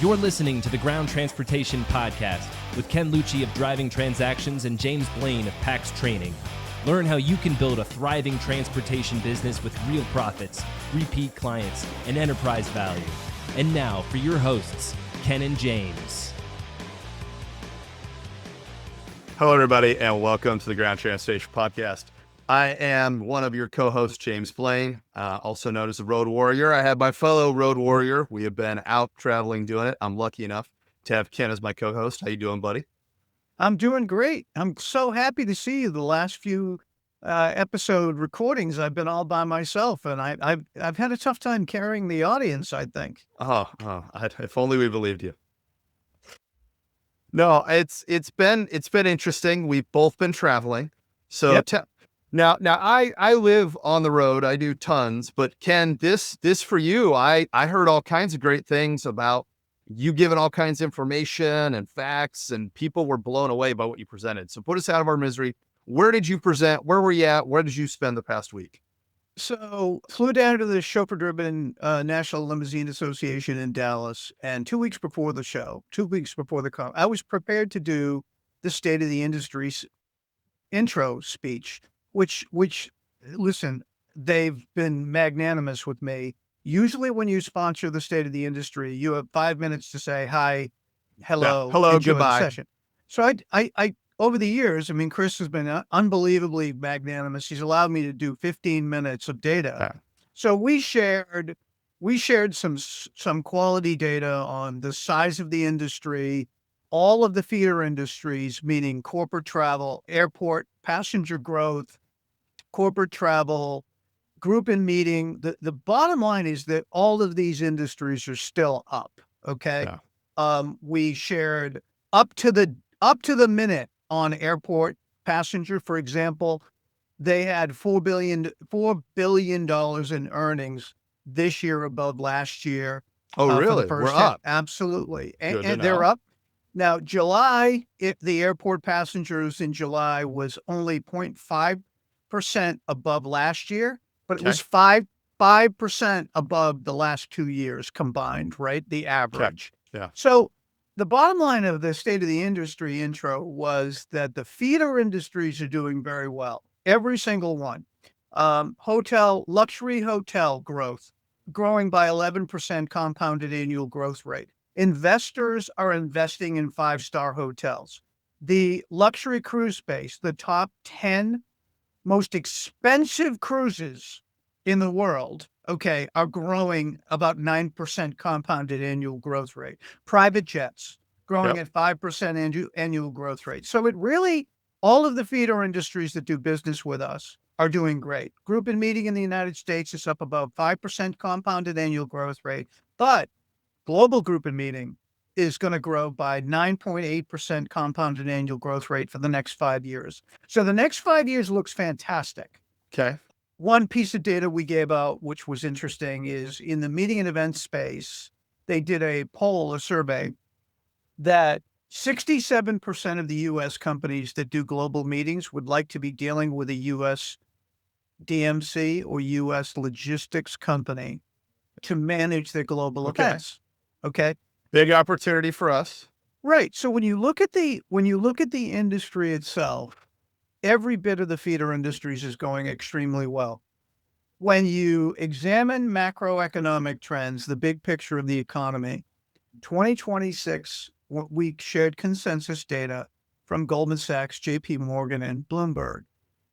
You're listening to the Ground Transportation Podcast with Ken Lucci of Driving Transactions and James Blain of PAX Training. Learn how you can build a thriving transportation business with real profits, repeat clients, and enterprise value. And now for your hosts, Ken and James. Hello, everybody, and welcome to the Ground Transportation Podcast. I am one of your co-hosts, James Blain, also known as the Road Warrior. I have my fellow Road Warrior. We have been out traveling doing it. I'm lucky enough to have Ken as my co-host. How you doing, buddy? I'm doing great. I'm so happy to see you. The last few episode recordings, I've been all by myself, and I've had a tough time carrying the audience, I think. If only we believed you. No, it's been interesting. We've both been traveling. So Yep. Now I live on the road. I do tons, but Ken, this for you, I heard all kinds of great things about you giving all kinds of information and facts, and people were blown away by what you presented. So put us out of our misery. Where did you present? Where were you at? Where did you spend the past week? So flew down to the Chauffeur Driven National Limousine Association in Dallas, and 2 weeks before the show, 2 weeks before the call, I was prepared to do the State of the Industry's intro speech, which listen, they've been magnanimous with me. Usually when you sponsor the State of the Industry, you have 5 minutes to say hi, hello, enjoy goodbye. the session. So I over the years, I mean, Chris has been unbelievably magnanimous. He's allowed me to do 15 minutes of data. Yeah. So we shared some quality data on the size of the industry, all of the feeder industries, meaning corporate travel, airport, passenger growth, corporate travel, group and meeting. The bottom line is that all of these industries are still up. Okay. Yeah. We shared up to the minute on airport passenger, for example. They had $4 billion in earnings this year above last year. Oh, really? For the We're first half. up. Absolutely. Good to And they're know. up. Now, July, if the airport passengers in July was only 0.5% above last year, but it was 5% above the last 2 years combined, right? The average. Yeah. So the bottom line of the State of the Industry intro was that the feeder industries are doing very well. Every single one. Luxury hotel growth, growing by 11% compounded annual growth rate. Investors are investing in 5-star hotels. The luxury cruise space, the top 10 most expensive cruises in the world, are growing about 9% compounded annual growth rate. Private jets growing at 5% annual growth rate. So it really, all of the feeder industries that do business with us are doing great. Group and meeting in the United States is up about 5% compounded annual growth rate, but global group and meeting is going to grow by 9.8% compounded annual growth rate for the next 5 years. So the next 5 years looks fantastic. Okay. One piece of data we gave out, which was interesting, is in the meeting and event space, they did a survey, that 67% of the U.S. companies that do global meetings would like to be dealing with a U.S. DMC or U.S. logistics company to manage their global events. Okay. Big opportunity for us. Right. So when you look at the industry itself, every bit of the feeder industries is going extremely well. When you examine macroeconomic trends, the big picture of the economy, 2026, we shared consensus data from Goldman Sachs, JP Morgan, and Bloomberg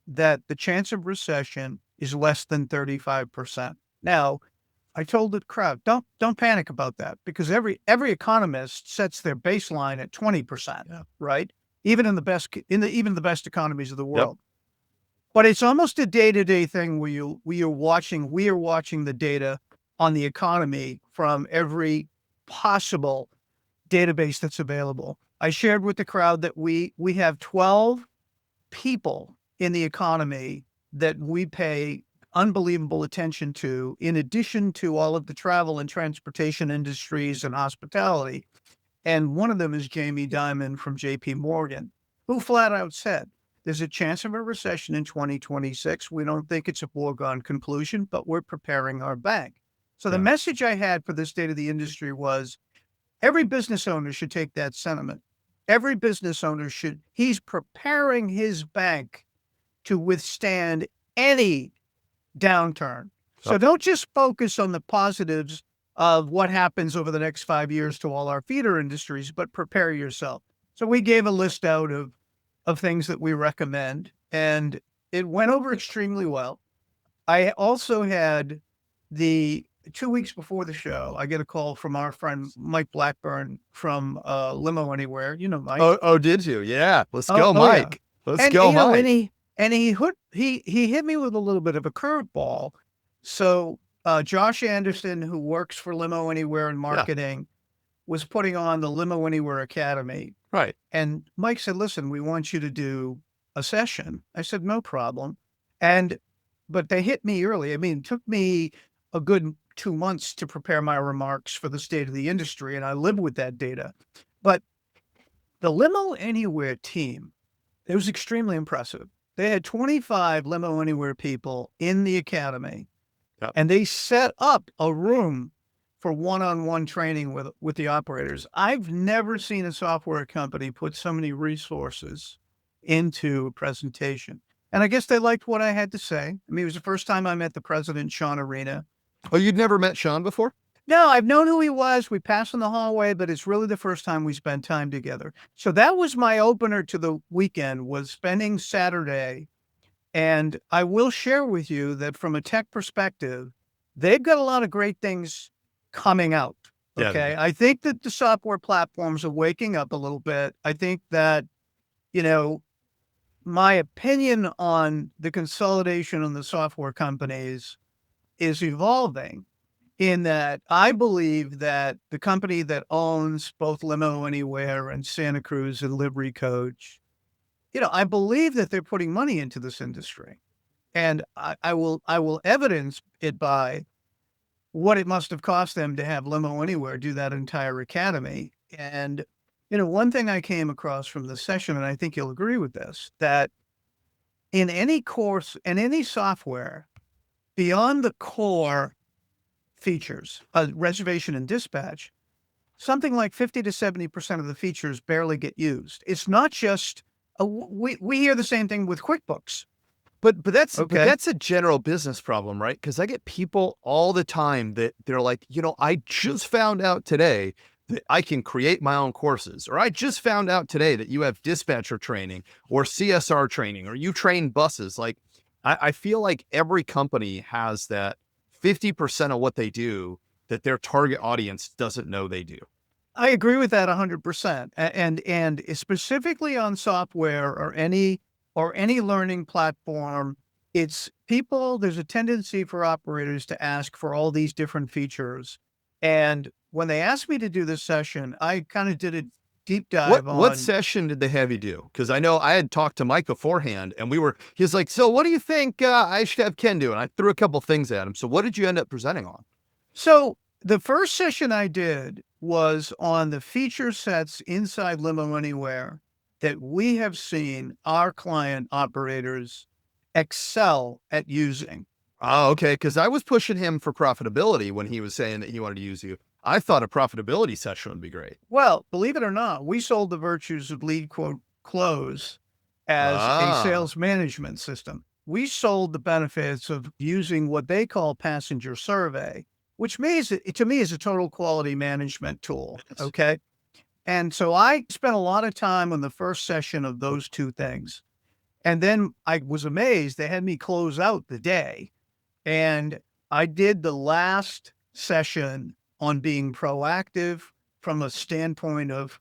that the chance of recession is less than 35%. Now, I told the crowd, don't panic about that, because every economist sets their baseline at 20%, right? Even in the best economies of the world. But it's almost a day-to-day thing where we are watching the data on the economy from every possible database that's available. I shared with the crowd that we have 12 people in the economy that we pay unbelievable attention to, in addition to all of the travel and transportation industries and hospitality. And one of them is Jamie Dimon from JP Morgan, who flat out said, there's a chance of a recession in 2026. We don't think it's a foregone conclusion, but we're preparing our bank. So the message I had for the State of the Industry was, Every business owner should take that sentiment. Every business owner he's preparing his bank to withstand any downturn. So don't just focus on the positives of what happens over the next 5 years to all our feeder industries, but prepare yourself. So we gave a list out of things that we recommend, and it went over extremely well. I also had 2 weeks before the show, I get a call from our friend Mike Blackburn from Limo Anywhere. You know Mike. Oh, did you? Yeah. Let's go, Mike. Yeah. Let's go, Mike. He hit me with a little bit of a curveball. So Josh Anderson, who works for Limo Anywhere in marketing, was putting on the Limo Anywhere Academy. Right. And Mike said, listen, we want you to do a session. I said, no problem. But they hit me early. I mean, it took me a good 2 months to prepare my remarks for the state of the industry, and I live with that data. But the Limo Anywhere team, it was extremely impressive. They had 25 Limo Anywhere people in the academy, and they set up a room for one-on-one training with the operators. I've never seen a software company put so many resources into a presentation. And I guess they liked what I had to say. I mean, it was the first time I met the president, Sean Arena. Oh, you'd never met Sean before? No, I've known who he was. We passed in the hallway, but it's really the first time we spent time together. So that was my opener to the weekend, was spending Saturday. And I will share with you that from a tech perspective, they've got a lot of great things coming out. Okay. Yeah. I think that the software platforms are waking up a little bit. I think that, my opinion on the consolidation on the software companies is evolving, in that I believe that the company that owns both Limo Anywhere and Santa Cruz and Livery Coach, I believe that they're putting money into this industry, and I will evidence it by what it must have cost them to have Limo Anywhere do that entire academy. And one thing I came across from the session, and I think you'll agree with this, that in any course, in any software, beyond the core features, reservation and dispatch, something like 50 to 70% of the features barely get used. It's not just, we hear the same thing with QuickBooks. But that's a general business problem, right? Because I get people all the time that they're like, I just found out today that I can create my own courses, or I just found out today that you have dispatcher training or CSR training, or you train buses. Like, I feel like every company has that 50% of what they do that their target audience doesn't know they do. I agree with that 100%. And specifically on software or any learning platform, it's people, there's a tendency for operators to ask for all these different features. And when they asked me to do this session, I kind of did a deep dive on... What session did they have you do? Because I know I had talked to Mike beforehand, and he's like, so what do you think I should have Ken do? And I threw a couple things at him. So what did you end up presenting on? So the first session I did was on the feature sets inside Limo Anywhere that we have seen our client operators excel at using. Oh, okay. Because I was pushing him for profitability when he was saying that he wanted to use you. I thought a profitability session would be great. Well, believe it or not, we sold the virtues of lead quote close as a sales management system. We sold the benefits of using what they call passenger survey, which means to me is a total quality management tool. Okay. And so I spent a lot of time on the first session of those two things. And then I was amazed. They had me close out the day. And I did the last session on being proactive from a standpoint of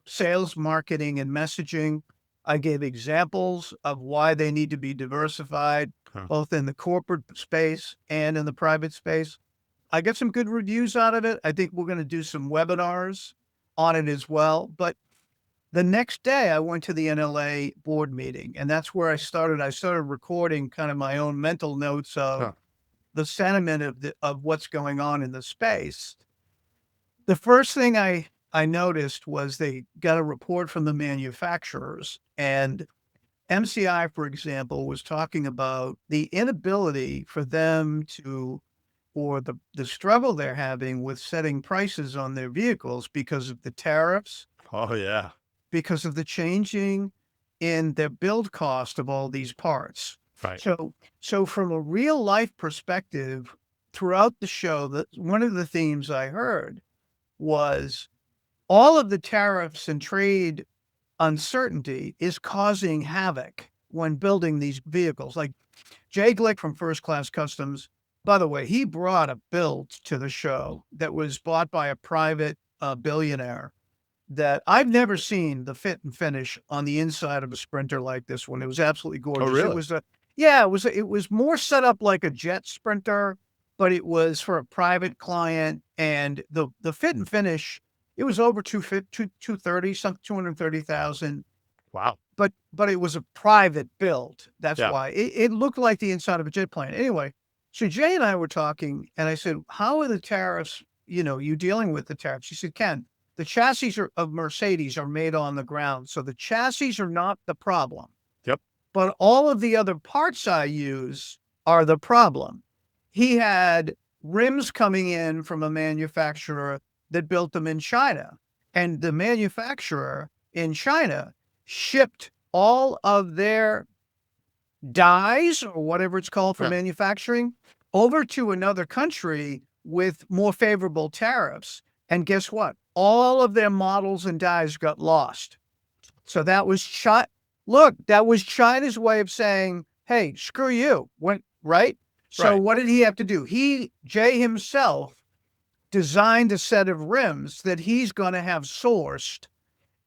sales, marketing, and messaging. I gave examples of why they need to be diversified, both in the corporate space and in the private space. I got some good reviews out of it. I think we're going to do some webinars on it as well. But the next day I went to the NLA board meeting, and that's where I started. I started recording kind of my own mental notes of the sentiment of what's going on in the space. The first thing I noticed was they got a report from the manufacturers, and MCI, for example, was talking about the inability for them to or the struggle they're having with setting prices on their vehicles because of the tariffs, Oh yeah. because of the changing in the build cost of all these parts. Right. So from a real life perspective, throughout the show, one of the themes I heard was all of the tariffs and trade uncertainty is causing havoc when building these vehicles. Like Jay Glick from First Class Customs, by the way, he brought a build to the show that was bought by a private billionaire that I've never seen the fit and finish on the inside of a Sprinter like this one. It was absolutely gorgeous. Oh, really? It was more set up like a jet Sprinter, but it was for a private client, and the fit and finish, it was over 230, something 230,000. Wow. But it was a private build. That's Yeah. why it looked like the inside of a jet plane. Anyway, so Jay and I were talking, and I said, "How are the tariffs? You dealing with the tariffs?" She said, "Ken, the chassis of Mercedes are made on the ground, so the chassis are not the problem. Yep. But all of the other parts I use are the problem." He had rims coming in from a manufacturer that built them in China, and the manufacturer in China shipped all of their dies, or whatever it's called for manufacturing, over to another country with more favorable tariffs. And guess what? All of their models and dies got lost. So that was that was China's way of saying, "Hey, screw you." Right? So what did he have to do? Jay himself designed a set of rims that he's going to have sourced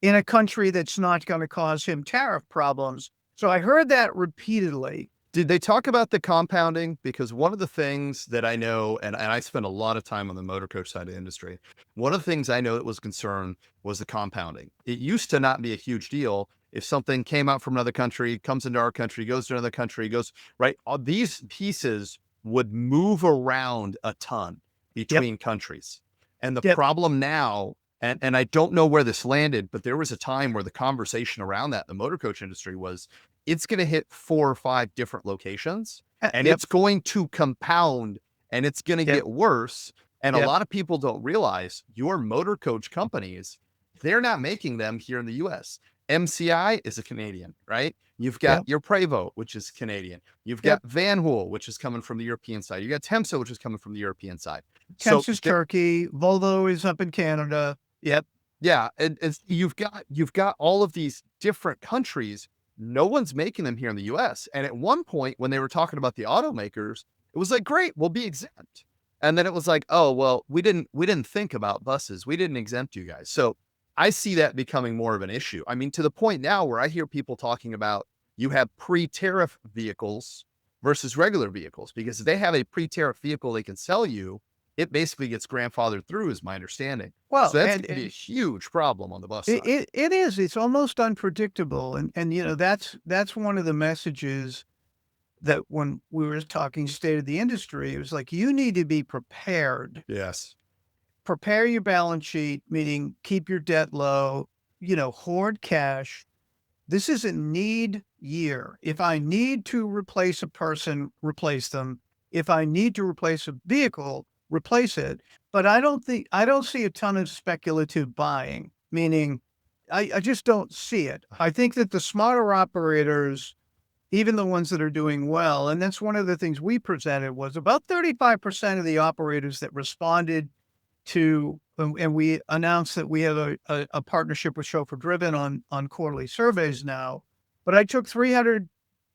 in a country that's not going to cause him tariff problems. So I heard that repeatedly. Did they talk about the compounding? Because one of the things that I know, and I spent a lot of time on the motor coach side of the industry, one of the things I know that was concerned was the compounding. It used to not be a huge deal. If something came out from another country, comes into our country, goes to another country, right. All these pieces would move around a ton between countries. And the problem now, and I don't know where this landed, but there was a time where the conversation around that, the motor coach industry, was it's going to hit 4 or 5 different locations, and it's going to compound, and it's going to get worse. And a lot of people don't realize your motor coach companies, they're not making them here in the US. MCI is a Canadian, right? You've got your Prevost, which is Canadian. You've got Van Hool, which is coming from the European side. You got Temsa, which is coming from the European side. Temps is Turkey. Volvo is up in Canada. Yep. Yeah. And you've got all of these different countries. No one's making them here in the US. And at one point when they were talking about the automakers, it was like, great, we'll be exempt. And then it was like, oh, well, we didn't think about buses. We didn't exempt you guys. So I see that becoming more of an issue. I mean, to the point now where I hear people talking about you have pre-tariff vehicles versus regular vehicles, because if they have a pre-tariff vehicle they can sell you, it basically gets grandfathered through, is my understanding. Well, so that's going to be a huge problem on the bus side. It is. It's almost unpredictable. And that's one of the messages that when we were talking state of the industry, it was like, you need to be prepared. Yes. Prepare your balance sheet, meaning keep your debt low, hoard cash. This is a need year. If I need to replace a person, replace them. If I need to replace a vehicle, replace it. But I don't see a ton of speculative buying, meaning I just don't see it. I think that the smarter operators, even the ones that are doing well, and that's one of the things we presented, was about 35% of the operators that responded to, and we announced that we have a partnership with Chauffeur Driven on quarterly surveys now. But I took 300,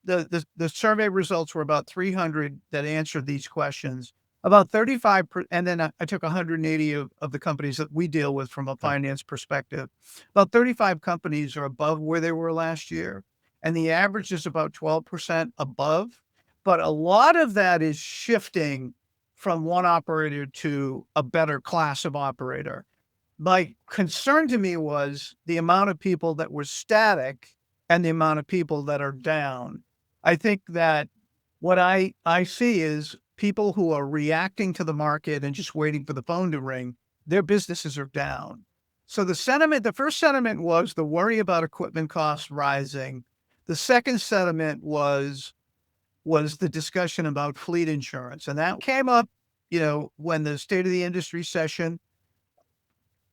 the survey results were about 300 that answered these questions. About 35, and then I took 180 of the companies that we deal with from a finance perspective. About 35 companies are above where they were last year, and the average is about 12% above. But a lot of that is shifting from one operator to a better class of operator. My concern to me was the amount of people that were static and the amount of people that are down. I think that what I see is people who are reacting to the market and just waiting for the phone to ring, their businesses are down. So the first sentiment was the worry about equipment costs rising. The second sentiment was the discussion about fleet insurance. And that came up when the state of the industry session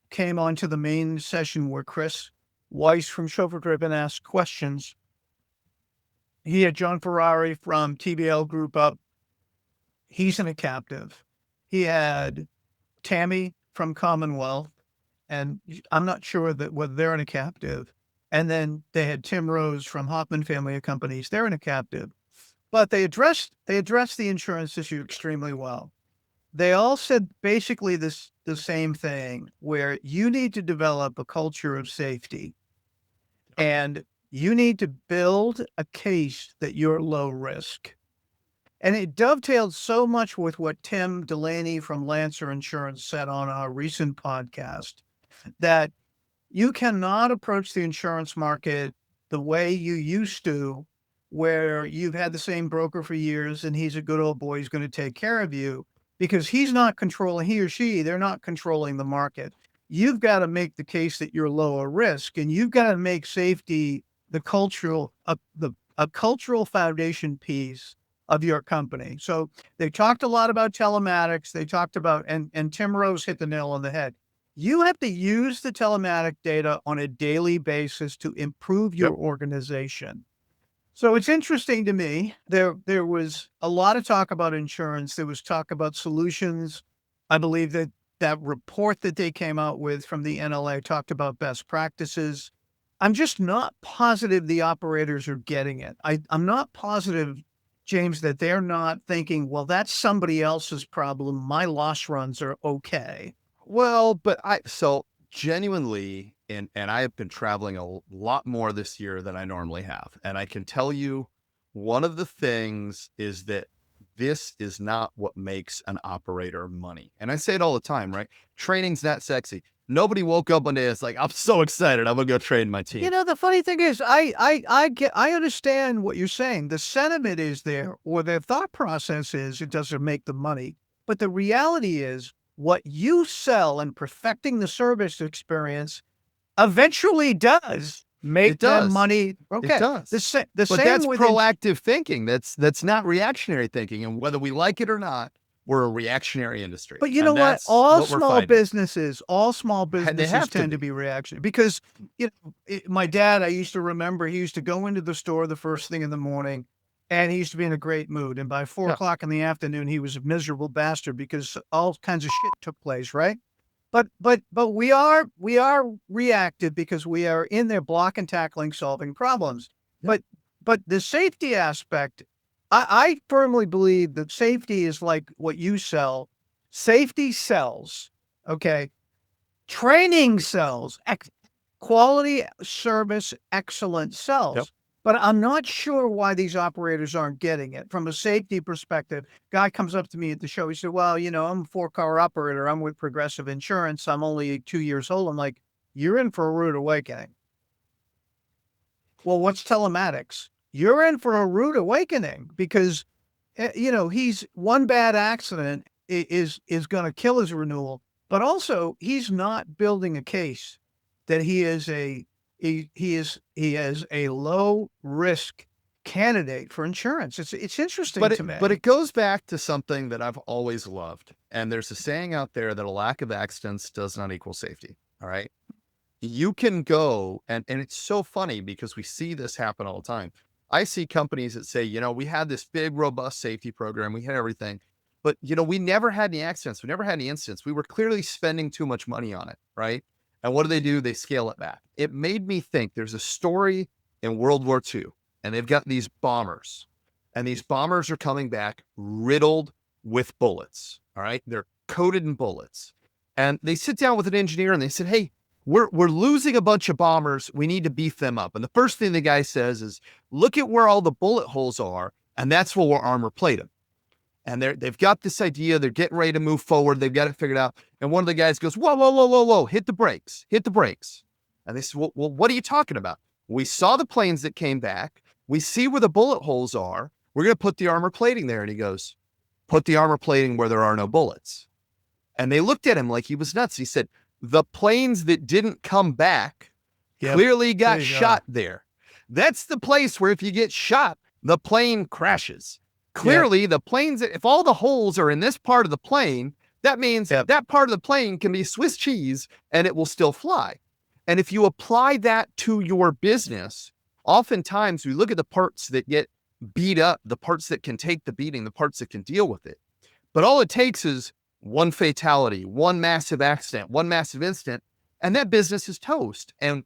came onto the main session where Chris Weiss from Chauffeur Driven asked questions, he had John Ferrari from TBL Group up. He's in a captive. He had Tammy from Commonwealth, and I'm not sure that whether they're in a captive. And then they had Tim Rose from Hoffman Family of Companies. They're in a captive. But they addressed the insurance issue extremely well. They all said basically the same thing, where you need to develop a culture of safety, and you need to build a case that you're low risk. And it dovetailed so much with what Tim Delaney from Lancer Insurance said on our recent podcast, that you cannot approach the insurance market the way you used to, where you've had the same broker for years and he's a good old boy, he's going to take care of you, because he or she, they're not controlling the market. You've got to make the case that you're lower risk, and you've got to make safety a cultural foundation piece of your company. So they talked a lot about telematics. They talked about, and Tim Rose hit the nail on the head. You have to use the telematic data on a daily basis to improve your organization. So it's interesting to me. There was a lot of talk about insurance. There was talk about solutions. I believe that report that they came out with from the NLA talked about best practices. I'm just not positive the operators are getting it. I'm not positive, James, that they're not thinking, well, that's somebody else's problem. My loss runs are okay. Well, but so genuinely, and I have been traveling a lot more this year than I normally have. And I can tell you, one of the things is that this is not what makes an operator money. And I say it all the time, right? Training's not sexy. Nobody woke up one day and it's like, I'm so excited, I'm gonna go train my team. The funny thing is, I understand what you're saying. The sentiment is there, or their thought process is it doesn't make the money. But the reality is, what you sell and perfecting the service experience eventually does make them money. Okay. It does. But that's proactive thinking. That's not reactionary thinking. And whether we like it or not, we're a reactionary industry. But you know what? All small businesses tend to be reactionary, because my dad, I used to remember, he used to go into the store the first thing in the morning, and he used to be in a great mood. And by 4 o'clock in the afternoon, he was a miserable bastard because all kinds of shit took place, right? But we are reactive because we are in there block and tackling, solving problems. Yeah. But the safety aspect, I firmly believe that safety is like what you sell. Safety sells, okay? Training sells. Quality service excellence sells. Yep. But I'm not sure why these operators aren't getting it. From a safety perspective, guy comes up to me at the show. He said, well, I'm a 4-car operator. I'm with Progressive Insurance. I'm only 2 years old. I'm like, you're in for a rude awakening. Well, what's telematics? You're in for a rude awakening, because, he's one bad accident is going to kill his renewal. But also, he's not building a case that he is a low risk candidate for insurance. It's interesting to me. But it goes back to something that I've always loved. And there's a saying out there that a lack of accidents does not equal safety. All right. You can go, and it's so funny because we see this happen all the time. I see companies that say, we had this big, robust safety program. We had everything, but we never had any accidents. We never had any incidents. We were clearly spending too much money on it. Right. And what do? They scale it back. It made me think there's a story in World War II, and they've got these bombers, and these bombers are coming back riddled with bullets. All right. They're coated in bullets. And they sit down with an engineer and they said, hey, we're losing a bunch of bombers. We need to beef them up. And the first thing the guy says is, look at where all the bullet holes are. And that's where we'll armor plate them. And they've got this idea. They're getting ready to move forward. They've got it figured out. And one of the guys goes, whoa, hit the brakes. And they said, well, what are you talking about? We saw the planes that came back. We see where the bullet holes are. We're going to put the armor plating there. And he goes, put the armor plating where there are no bullets. And they looked at him like he was nuts. He said, the planes that didn't come back clearly got shot there. That's the place where if you get shot, the plane crashes. clearly the planes, if all the holes are in this part of the plane, that means that part of the plane can be Swiss cheese and it will still fly. And if you apply that to your business, oftentimes we look at the parts that get beat up, the parts that can take the beating, the parts that can deal with it. But all it takes is one fatality, one massive accident, one massive incident, and that business is toast. And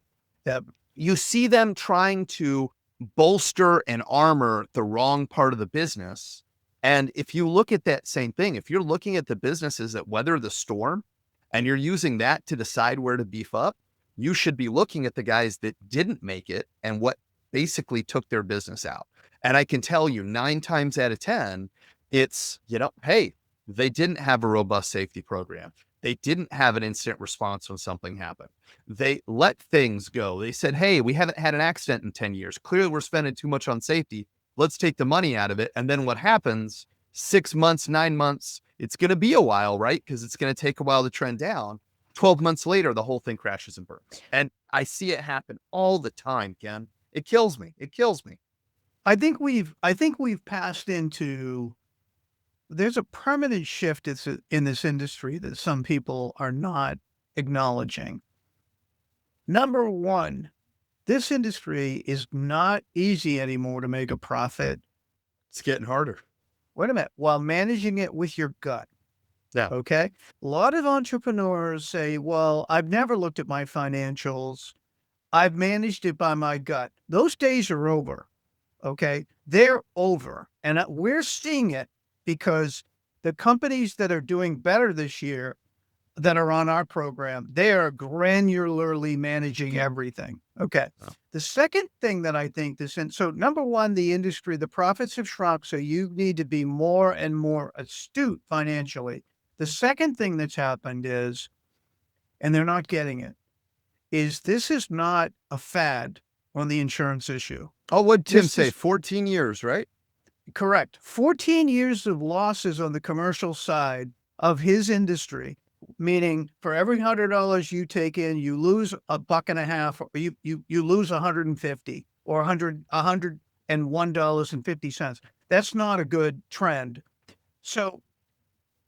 you see them trying to bolster and armor the wrong part of the business. And if you look at that same thing, if you're looking at the businesses that weather the storm and you're using that to decide where to beef up, you should be looking at the guys that didn't make it and what basically took their business out. And I can tell you 9 times out of 10, it's, hey, they didn't have a robust safety program. They didn't have an instant response when something happened. They let things go. They said, hey, we haven't had an accident in 10 years. Clearly we're spending too much on safety. Let's take the money out of it. And then what happens? 6 months, 9 months, it's going to be a while, right? Because it's going to take a while to trend down. 12 months later, the whole thing crashes and burns. And I see it happen all the time, Ken. It kills me. It kills me. I think we've passed into, there's a permanent shift in this industry that some people are not acknowledging. Number one, this industry is not easy anymore to make a profit. It's getting harder. Wait a minute. While managing it with your gut. Yeah. Okay. A lot of entrepreneurs say, well, I've never looked at my financials. I've managed it by my gut. Those days are over. Okay. They're over. And we're seeing it because the companies that are doing better this year that are on our program, they are granularly managing everything. Okay. Oh. The second thing that I think so number one, the industry, the profits have shrunk. So you need to be more and more astute financially. The second thing that's happened is, and they're not getting it, is this is not a fad on the insurance issue. Oh, what'd Tim say? 14 years, right? Correct. 14 years of losses on the commercial side of his industry, meaning for every $100 you take in, you lose $1.50, or you lose 150 or $101.50. That's not a good trend. So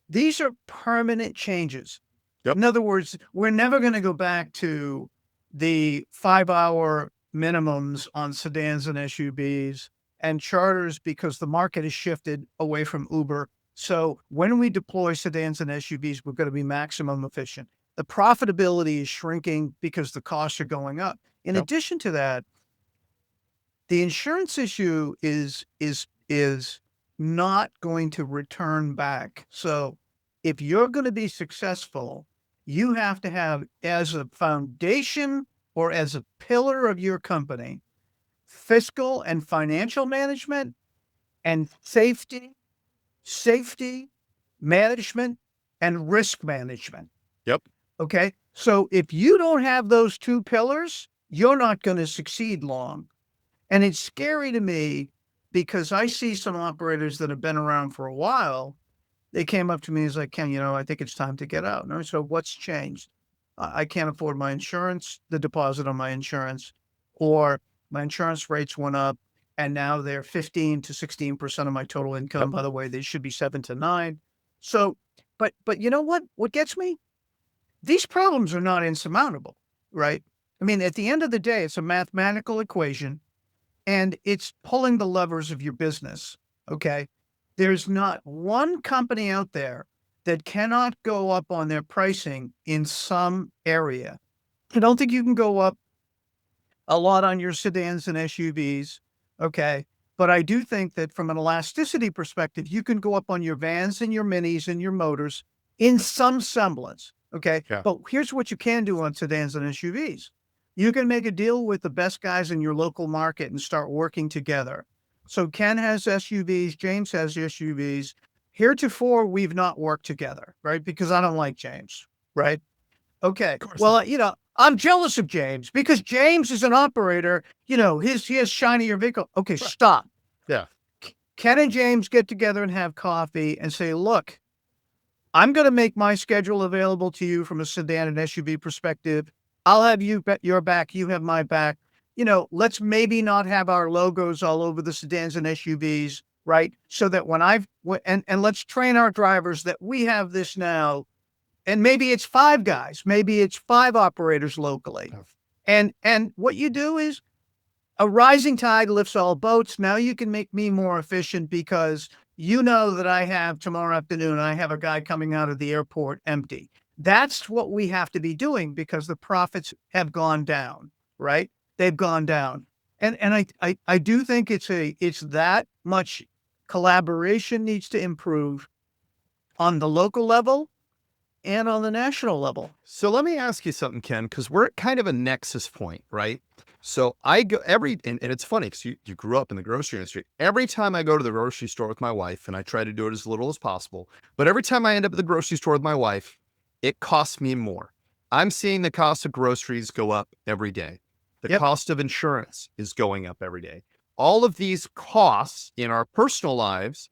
these are permanent changes. Yep. In other words, we're never going to go back to the 5-hour minimums on sedans and SUVs and charters because the market has shifted away from Uber. So when we deploy sedans and SUVs, we're going to be maximum efficient. The profitability is shrinking because the costs are going up. In addition to that, the insurance issue is not going to return back. So if you're going to be successful, you have to have as a foundation or as a pillar of your company, fiscal and financial management and safety management and risk management. Yep. Okay. So if you don't have those two pillars, you're not going to succeed long. And it's scary to me because I see some operators that have been around for a while. They came up to me and was like, Ken, I think it's time to get out. And I said, what's changed? I can't afford my insurance, the deposit on my insurance, or my insurance rates went up and now they're 15 to 16% of my total income. By the way, they should be 7 to 9. So, but you know what gets me? These problems are not insurmountable, right? I mean, at the end of the day, it's a mathematical equation and it's pulling the levers of your business. Okay. There's not one company out there that cannot go up on their pricing in some area. I don't think you can go up a lot on your sedans and SUVs. Okay. But I do think that from an elasticity perspective, you can go up on your vans and your minis and your motors in some semblance. Okay. Yeah. But here's what you can do on sedans and SUVs. You can make a deal with the best guys in your local market and start working together. So Ken has SUVs, James has SUVs. Heretofore, we've not worked together, right? Because I don't like James, right? Okay. Well, I'm jealous of James because James is an operator. He has shinier vehicle. Okay, right. Stop. Yeah. Ken and James get together and have coffee and say, look, I'm going to make my schedule available to you from a sedan and SUV perspective. I'll have your back. You have my back. Let's maybe not have our logos all over the sedans and SUVs, right? So that when and let's train our drivers that we have this now, and maybe it's 5 guys, maybe it's 5 operators locally. And what you do is a rising tide lifts all boats. Now you can make me more efficient because you know that I have tomorrow afternoon, I have a guy coming out of the airport empty. That's what we have to be doing because the profits have gone down, right? They've gone down. And I do think it's that much collaboration needs to improve on the local level and on the national level. So let me ask you something, Ken, because we're at kind of a nexus point, right? So I go and it's funny because you grew up in the grocery industry. Every time I go to the grocery store with my wife, and I try to do it as little as possible, but every time I end up at the grocery store with my wife, it costs me more. I'm seeing the cost of groceries go up every day. The Yep. cost of insurance is going up every day. All of these costs in our personal lives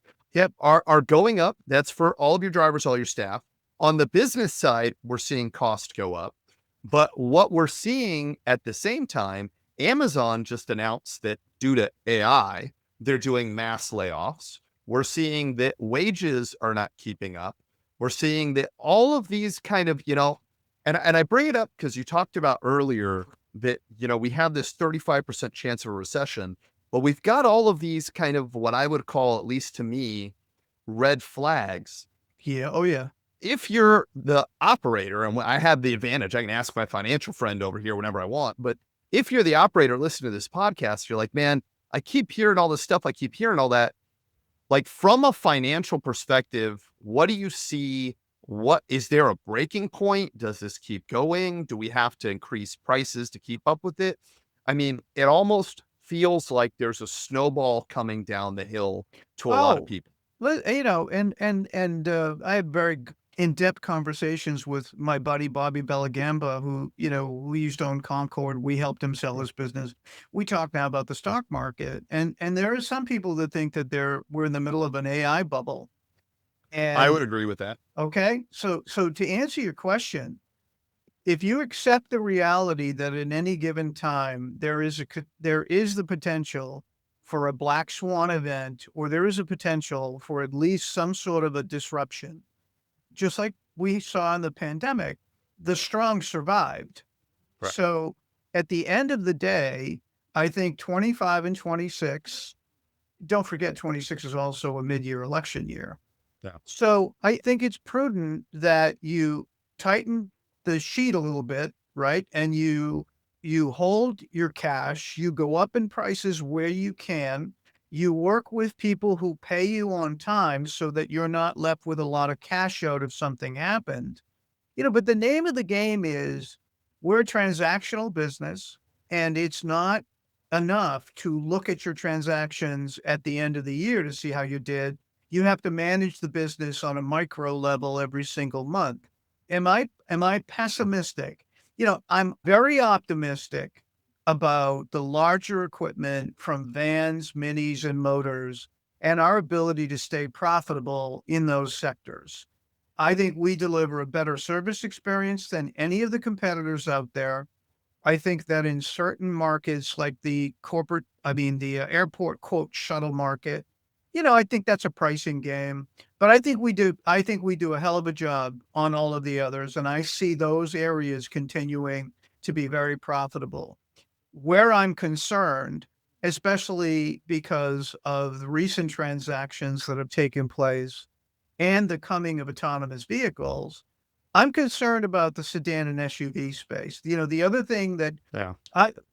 are going up. That's for all of your drivers, all your staff. On the business side, we're seeing cost go up. But what we're seeing at the same time, Amazon just announced that due to AI, they're doing mass layoffs. We're seeing that wages are not keeping up. We're seeing that all of these kind of, and I bring it up because you talked about earlier that, we have this 35% chance of a recession, but we've got all of these kind of what I would call, at least to me, red flags. Yeah. Oh, yeah. If you're the operator, and I have the advantage, I can ask my financial friend over here whenever I want. But if you're the operator listening to this podcast, you're like, man, I keep hearing all this stuff. I keep hearing all that. Like, from a financial perspective, what do you see? Is there a breaking point? Does this keep going? Do we have to increase prices to keep up with it? I mean, it almost feels like there's a snowball coming down the hill to a lot of people. I have very in-depth conversations with my buddy Bobby Bellagamba, who, we used to own Concord. We helped him sell his business. We talk now about the stock market, and there are some people that think that we're in the middle of an AI bubble. And I would agree with that. okay, so to answer your question, if you accept the reality that in any given time there is the potential for a black swan event, or there is a potential for at least some sort of a disruption, just like we saw in the pandemic, the strong survived. Right. So at the end of the day, I think 25 and 26, don't forget 26 is also a mid-year election year. Yeah. So I think it's prudent that you tighten the sheet a little bit, right? And you hold your cash, you go up in prices where you can, you work with people who pay you on time so that you're not left with a lot of cash out if something happened. But the name of the game is we're a transactional business, and it's not enough to look at your transactions at the end of the year to see how you did. You have to manage the business on a micro level every single month. Am I pessimistic? I'm very optimistic about the larger equipment from vans, minis, and motors, and our ability to stay profitable in those sectors. I think we deliver a better service experience than any of the competitors out there. I think that in certain markets like the airport quote shuttle market, I think that's a pricing game, but I think we do a hell of a job on all of the others. And I see those areas continuing to be very profitable. Where I'm concerned, especially because of the recent transactions that have taken place and the coming of autonomous vehicles, I'm concerned about the sedan and SUV space. The other thing that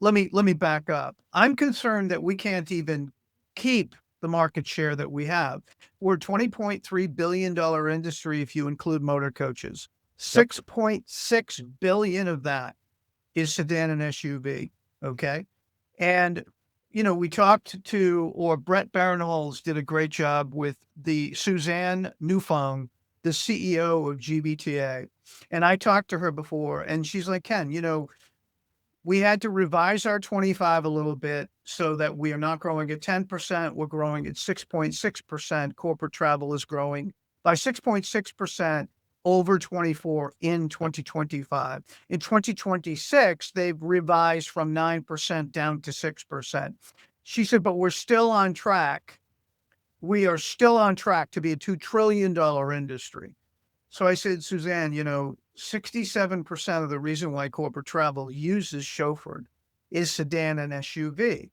let me back up. I'm concerned that we can't even keep the market share that we have. We're a $20.3 billion industry if you include motor coaches. 6.6 billion of that is sedan and SUV. Okay. And, we talked to, or Brett Barinholtz did a great job with the Suzanne Newfong, the CEO of GBTA. And I talked to her before, and she's like, Ken, we had to revise our 25 a little bit so that we are not growing at 10%. We're growing at 6.6%. Corporate travel is growing by 6.6% over 24 in 2025. In 2026, they've revised from 9% down to 6%. She said, but we're still on track we are still on track to be a $2 trillion industry. So I said, Suzanne, 67% of the reason why corporate travel uses Chauffeur is sedan and SUV.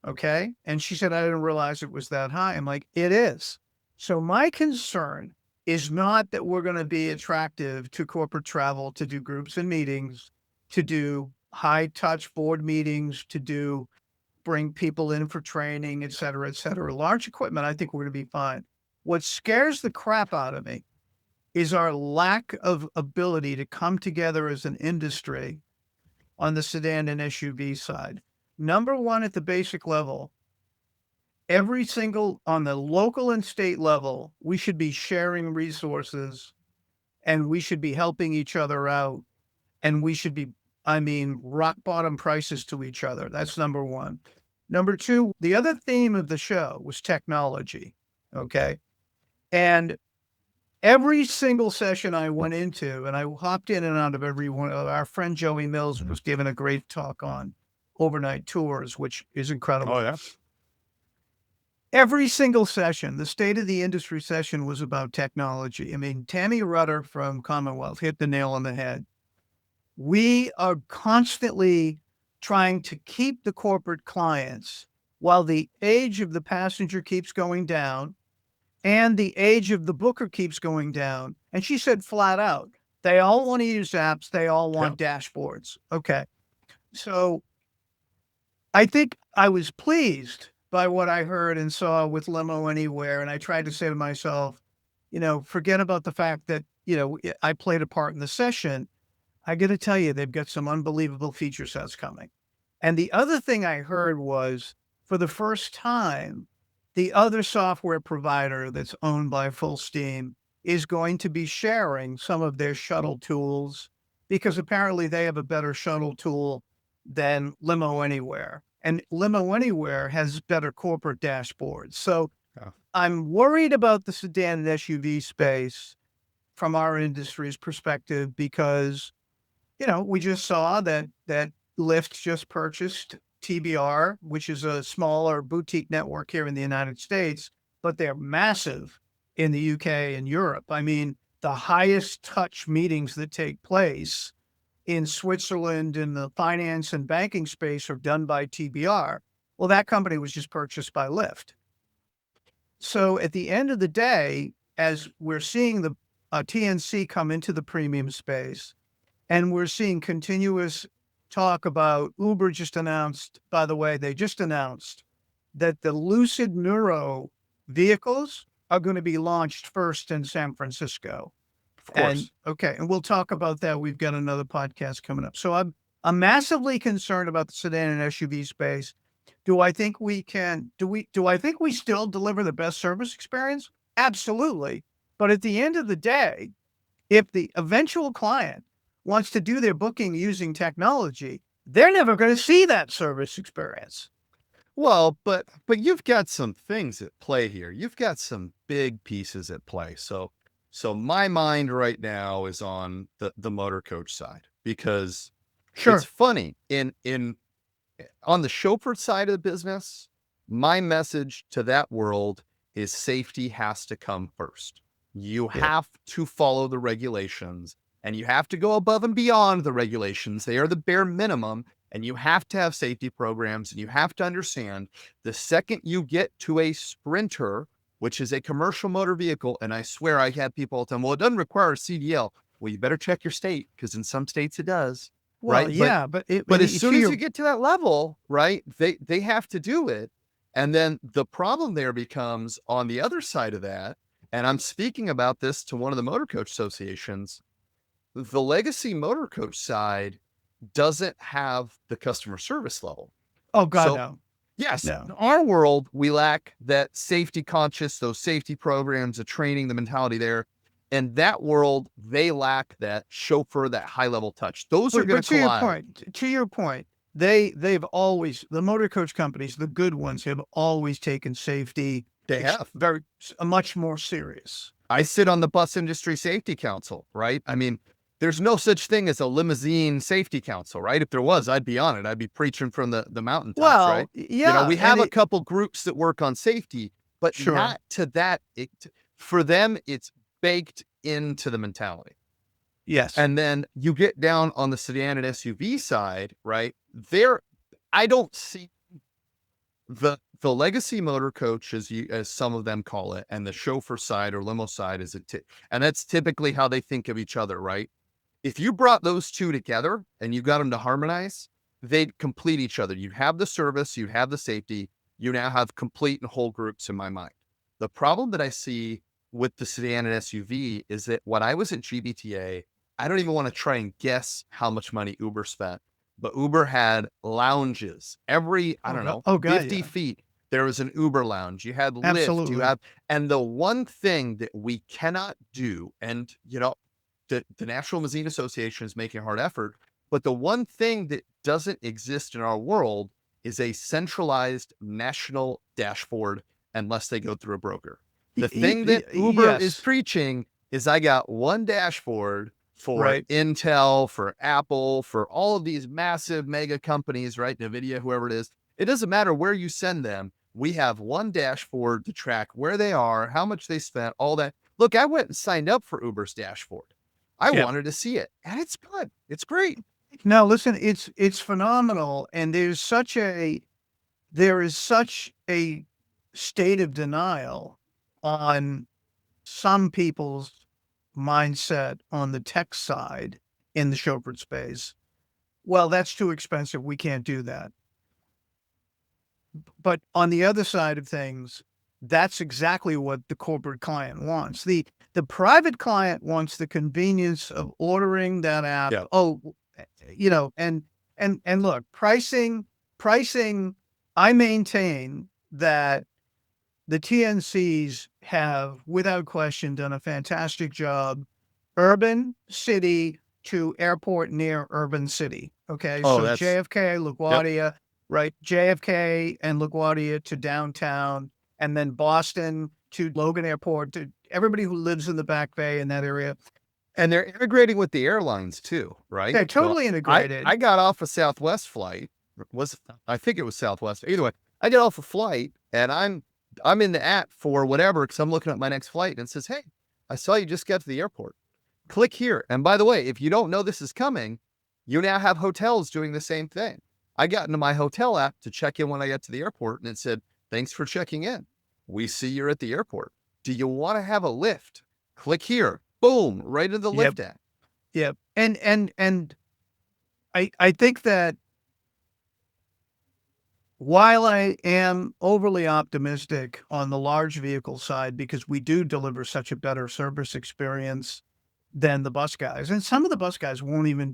Okay. And she said, I didn't realize it was that high. I'm like, it is. So my concern is not that we're going to be attractive to corporate travel, to do groups and meetings, to do high touch board meetings, to bring people in for training, et cetera, et cetera. Large equipment, I think we're going to be fine. What scares the crap out of me is our lack of ability to come together as an industry on the sedan and SUV side. Number one, at the basic level, on the local and state level, we should be sharing resources and we should be helping each other out. And we should be, rock bottom prices to each other. That's number one. Number two, the other theme of the show was technology. Okay. And every single session I went into, and I hopped in and out of every one, our friend Joey Mills was giving a great talk on overnight tours, which is incredible. Oh, yeah. Every single session, the state of the industry session was about technology. Tammy Rudder from Commonwealth hit the nail on the head. We are constantly trying to keep the corporate clients while the age of the passenger keeps going down and the age of the booker keeps going down. And she said flat out, they all want to use apps. They all want dashboards. Okay. So I think I was pleased by what I heard and saw with Limo Anywhere. And I tried to say to myself, forget about the fact that, I played a part in the session. I got to tell you, they've got some unbelievable feature sets coming. And the other thing I heard was, for the first time, the other software provider that's owned by Full Steam is going to be sharing some of their shuttle tools, because apparently they have a better shuttle tool than Limo Anywhere. And Limo Anywhere has better corporate dashboards. So I'm worried about the sedan and SUV space from our industry's perspective, because, we just saw that Lyft just purchased TBR, which is a smaller boutique network here in the United States, but they're massive in the UK and Europe. The highest touch meetings that take place in Switzerland in the finance and banking space are done by TBR. Well, that company was just purchased by Lyft. So at the end of the day, as we're seeing the TNC come into the premium space, and we're seeing continuous talk about Uber just announced, by the way, they just announced that the Lucid Neuro vehicles are going to be launched first in San Francisco. Of course. And we'll talk about that. We've got another podcast coming up. So I'm massively concerned about the sedan and SUV space. Do I think we still deliver the best service experience? Absolutely. But at the end of the day, if the eventual client wants to do their booking using technology, they're never going to see that service experience. Well, but you've got some things at play here. You've got some big pieces at play. So my mind right now is on the motor coach side, because it's funny on the chauffeur side of the business, my message to that world is safety has to come first. You have to follow the regulations, and you have to go above and beyond the regulations. They are the bare minimum, and you have to have safety programs, and you have to understand the second you get to a Sprinter, which is a commercial motor vehicle, and I swear I have people all the time, well, it doesn't require a CDL. Well, you better check your state, because in some states it does. Well, right? Yeah, but as soon as you get to that level, right, they have to do it. And then the problem there becomes on the other side of that, and I'm speaking about this to one of the motor coach associations, the legacy motor coach side doesn't have the customer service level. Oh, God, no. Yes. No. In our world, we lack that safety conscious, those safety programs, the training, the mentality there. In that world, they lack that chauffeur, that high level touch. Those are going to collide. To your point, they've always, the motor coach companies, the good ones, have always taken safety. They have much more serious. I sit on the Bus Industry Safety Council, right? There's no such thing as a limousine safety council, right? If there was, I'd be on it. I'd be preaching from the mountaintops, right? Yeah. We have a couple groups that work on safety, but Sure. not to that. For them, it's baked into the mentality. Yes. And then you get down on the sedan and SUV side, right? I don't see the legacy motor coach, as some of them call it, and the chauffeur side or limo side and that's typically how they think of each other, right? If you brought those two together and you got them to harmonize, they'd complete each other. You have the service, you have the safety, you now have complete and whole groups in my mind. The problem that I see with the sedan and SUV is that when I was at GBTA, I don't even want to try and guess how much money Uber spent, but Uber had lounges every, I don't know, 50 yeah. feet. There was an Uber lounge. You had Lyft, Absolutely. and the one thing that we cannot do, and the National Limousine Association is making a hard effort, but the one thing that doesn't exist in our world is a centralized national dashboard unless they go through a broker. The thing that Uber is preaching is I got one dashboard for Right. Intel, for Apple, for all of these massive mega companies, right? NVIDIA, whoever it is. It doesn't matter where you send them. We have one dashboard to track where they are, how much they spent, all that. Look, I went and signed up for Uber's dashboard. I Yep. wanted to see it, and it's good. It's great. Now, listen, it's phenomenal, and there is such a state of denial on some people's mindset on the tech side in the chauffeur space. Well, that's too expensive. We can't do that. But on the other side of things, that's exactly what the corporate client wants. The private client wants the convenience of ordering that app. Yeah. Oh, and look, pricing, I maintain that the TNCs have, without question, done a fantastic job. Urban city to airport near urban city. Okay. Oh, So that's- JFK, LaGuardia, right? JFK and LaGuardia to downtown, and then Boston to Logan Airport, to everybody who lives in the Back Bay in that area. And they're integrating with the airlines too, right? They're totally integrated. I got off a Southwest flight. I think it was Southwest. Either way, I get off a flight and I'm in the app for whatever, because I'm looking at my next flight, and it says, "Hey, I saw you just got to the airport. Click here." And by the way, if you don't know this is coming, you now have hotels doing the same thing. I got into my hotel app to check in when I got to the airport, and it said, "Thanks for checking in. We see you're at the airport. Do you want to have a lift? Click here." Boom, right into the lift app. Yep. And I think that while I am overly optimistic on the large vehicle side, because we do deliver such a better service experience than the bus guys, and some of the bus guys won't even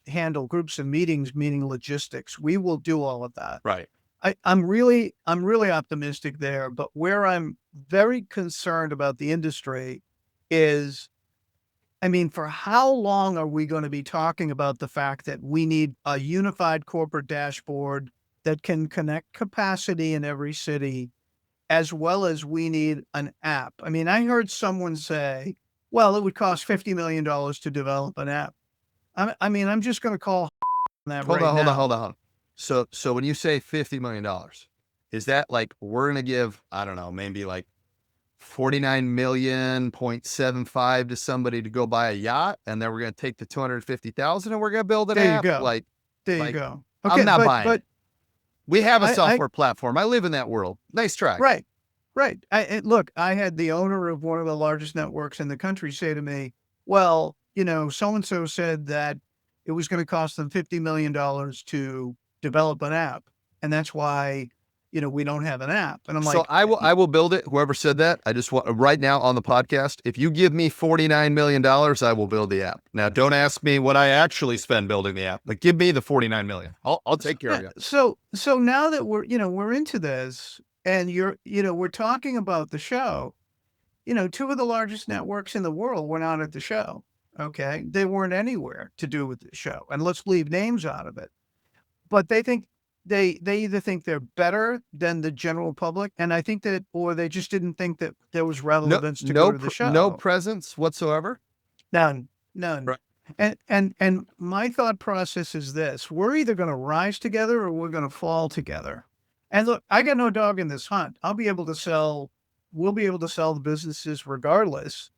handle groups and meetings, meaning logistics. We will do all of that. Right. I'm really optimistic there, but where I'm very concerned about the industry is, I mean, for how long are we going to be talking about the fact that we need a unified corporate dashboard that can connect capacity in every city, as well as we need an app? I mean, I heard someone say, well, it would cost $50 million to develop an app. I mean, I'm just going to call that Hold right now. on. So when you say $50 million, is that like, we're going to give, I don't know, maybe like 49.75 to somebody to go buy a yacht, and then we're going to take the 250,000 and we're going to build an app? There you go. There you go. I'm not buying it. We have a software I platform. I live in that world. Nice try. Right. Look, I had the owner of one of the largest networks in the country say to me, well, so-and-so said that it was going to cost them $50 million to develop an app. And that's why, we don't have an app. And I'm So like, I will build it. Whoever said that, I just want right now on the podcast, if you give me $49 million, I will build the app. Now, don't ask me what I actually spend building the app, but give me the $49 million. I'll take care of you. So now that we're into this, and we're talking about the show, two of the largest networks in the world were not at the show. Okay. They weren't anywhere to do with the show, and let's leave names out of it. But they think they either think they're better than the general public, and I think that, or they just didn't think that there was relevance to go to the show. No presence whatsoever. None. Right. And my thought process is this: we're either going to rise together or we're going to fall together. And look, I got no dog in this hunt. We'll be able to sell the businesses regardless.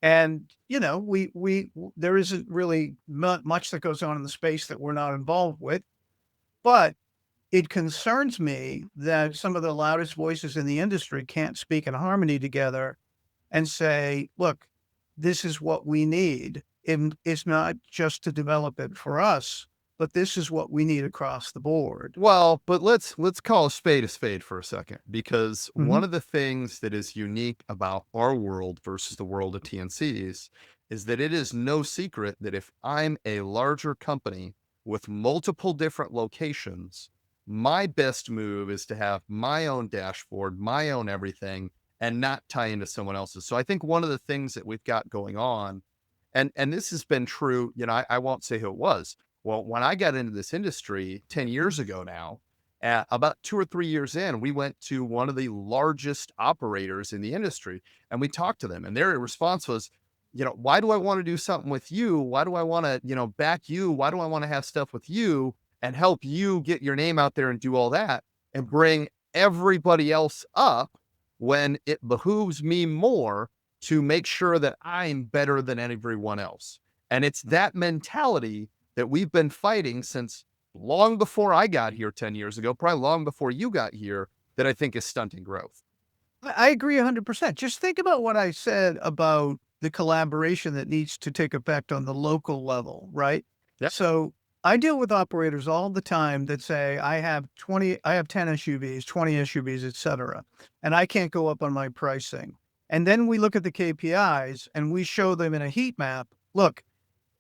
And, there isn't really much that goes on in the space that we're not involved with. But it concerns me that some of the loudest voices in the industry can't speak in harmony together and say, look, this is what we need. It's not just to develop it for us, but this is what we need across the board. Well, but let's call a spade for a second, because Mhm. one of the things that is unique about our world versus the world of TNCs is that it is no secret that if I'm a larger company with multiple different locations, my best move is to have my own dashboard, my own everything, and not tie into someone else's. So I think one of the things that we've got going on, and this has been true, I won't say who it was. Well, when I got into this industry 10 years ago now, about 2 or 3 years in, we went to one of the largest operators in the industry and we talked to them, and their response was, why do I want to do something with you? Why do I want to, back you? Why do I want to have stuff with you and help you get your name out there and do all that and bring everybody else up when it behooves me more to make sure that I'm better than everyone else? And it's that mentality that we've been fighting since long before I got here 10 years ago, probably long before you got here, that I think is stunting growth. I agree 100%. Just think about what I said about the collaboration that needs to take effect on the local level, right? Yep. So I deal with operators all the time that say, I have 10 SUVs, 20 SUVs, et cetera, and I can't go up on my pricing. And then we look at the KPIs and we show them in a heat map. Look,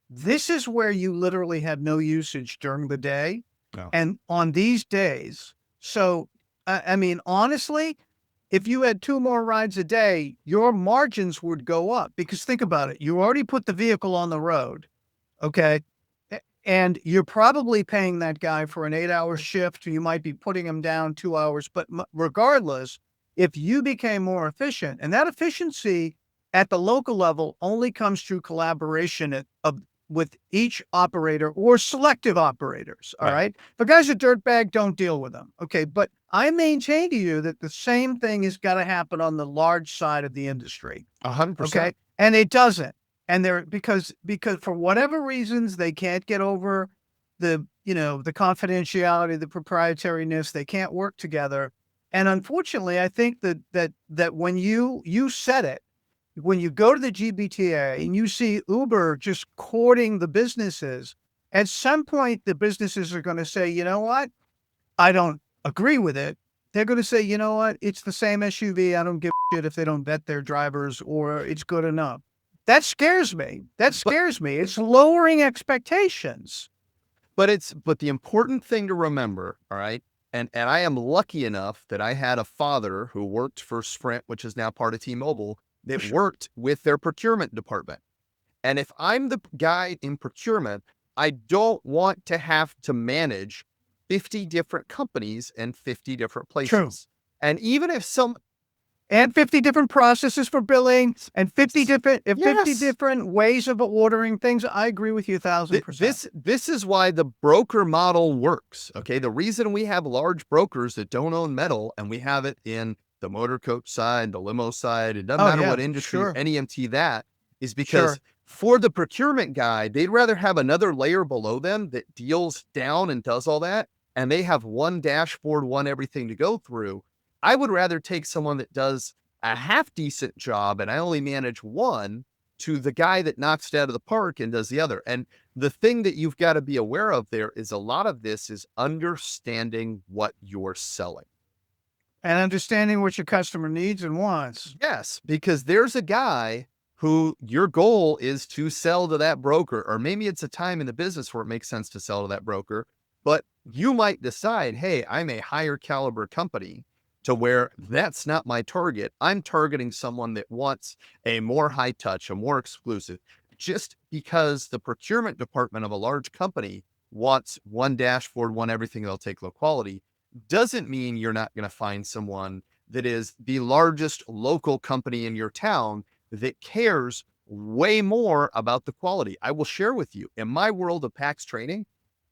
this is where you literally had no usage during the day. Oh. And on these days. So, I mean, honestly, if you had 2 more rides a day, your margins would go up, because think about it. You already put the vehicle on the road. Okay. And you're probably paying that guy for an 8-hour shift. You might be putting him down 2 hours, but regardless, if you became more efficient, and that efficiency at the local level only comes through collaboration with each operator or selective operators. All right. If a guy's a dirtbag, don't deal with them. Okay. But I maintain to you that the same thing has got to happen on the large side of the industry. 100%. Okay. And it doesn't. And because for whatever reasons, they can't get over the confidentiality, the proprietariness, they can't work together. And unfortunately, I think that when you said it, when you go to the GBTA and you see Uber just courting the businesses, at some point, the businesses are going to say, you know what? I don't agree with it. They're going to say, you know what? It's the same SUV. I don't give a shit if they don't vet their drivers, or it's good enough. That scares me. It's lowering expectations. But the important thing to remember, all right, and I am lucky enough that I had a father who worked for Sprint, which is now part of T-Mobile, that worked with their procurement department. And if I'm the guy in procurement, I don't want to have to manage 50 different companies and 50 different places. True. And even if and 50 different processes for billing, and 50 different Yes. ways of ordering things. I agree with you 1,000%. This is why the broker model works. Okay. The reason we have large brokers that don't own metal, and we have it in the motorcoach side, the limo side, it doesn't matter what industry, sure. NEMT, that is because for the procurement guy, they'd rather have another layer below them that deals down and does all that, and they have one dashboard, one everything to go through. I would rather take someone that does a half decent job and I only manage one, to the guy that knocks it out of the park and does the other. And the thing that you've got to be aware of there is a lot of this is understanding what you're selling. And understanding what your customer needs and wants. Yes, because there's a guy who your goal is to sell to that broker, or maybe it's a time in the business where it makes sense to sell to that broker, but you might decide, hey, I'm a higher caliber company, to where that's not my target. I'm targeting someone that wants a more high touch, a more exclusive. Just because the procurement department of a large company wants one dashboard, one everything, they'll take low quality, doesn't mean you're not going to find someone that is the largest local company in your town that cares way more about the quality. I will share with you, in my world of PAX training,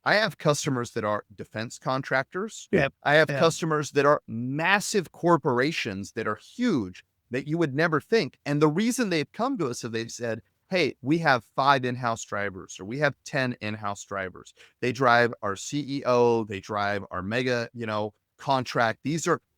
I have customers that are defense contractors. Yeah. I have Yeah. customers that are massive corporations that are huge that you would never think. And the reason they've come to us is they've said, hey, we have 5 in-house drivers, or we have 10 in-house drivers. They drive our CEO, they drive our mega, contract.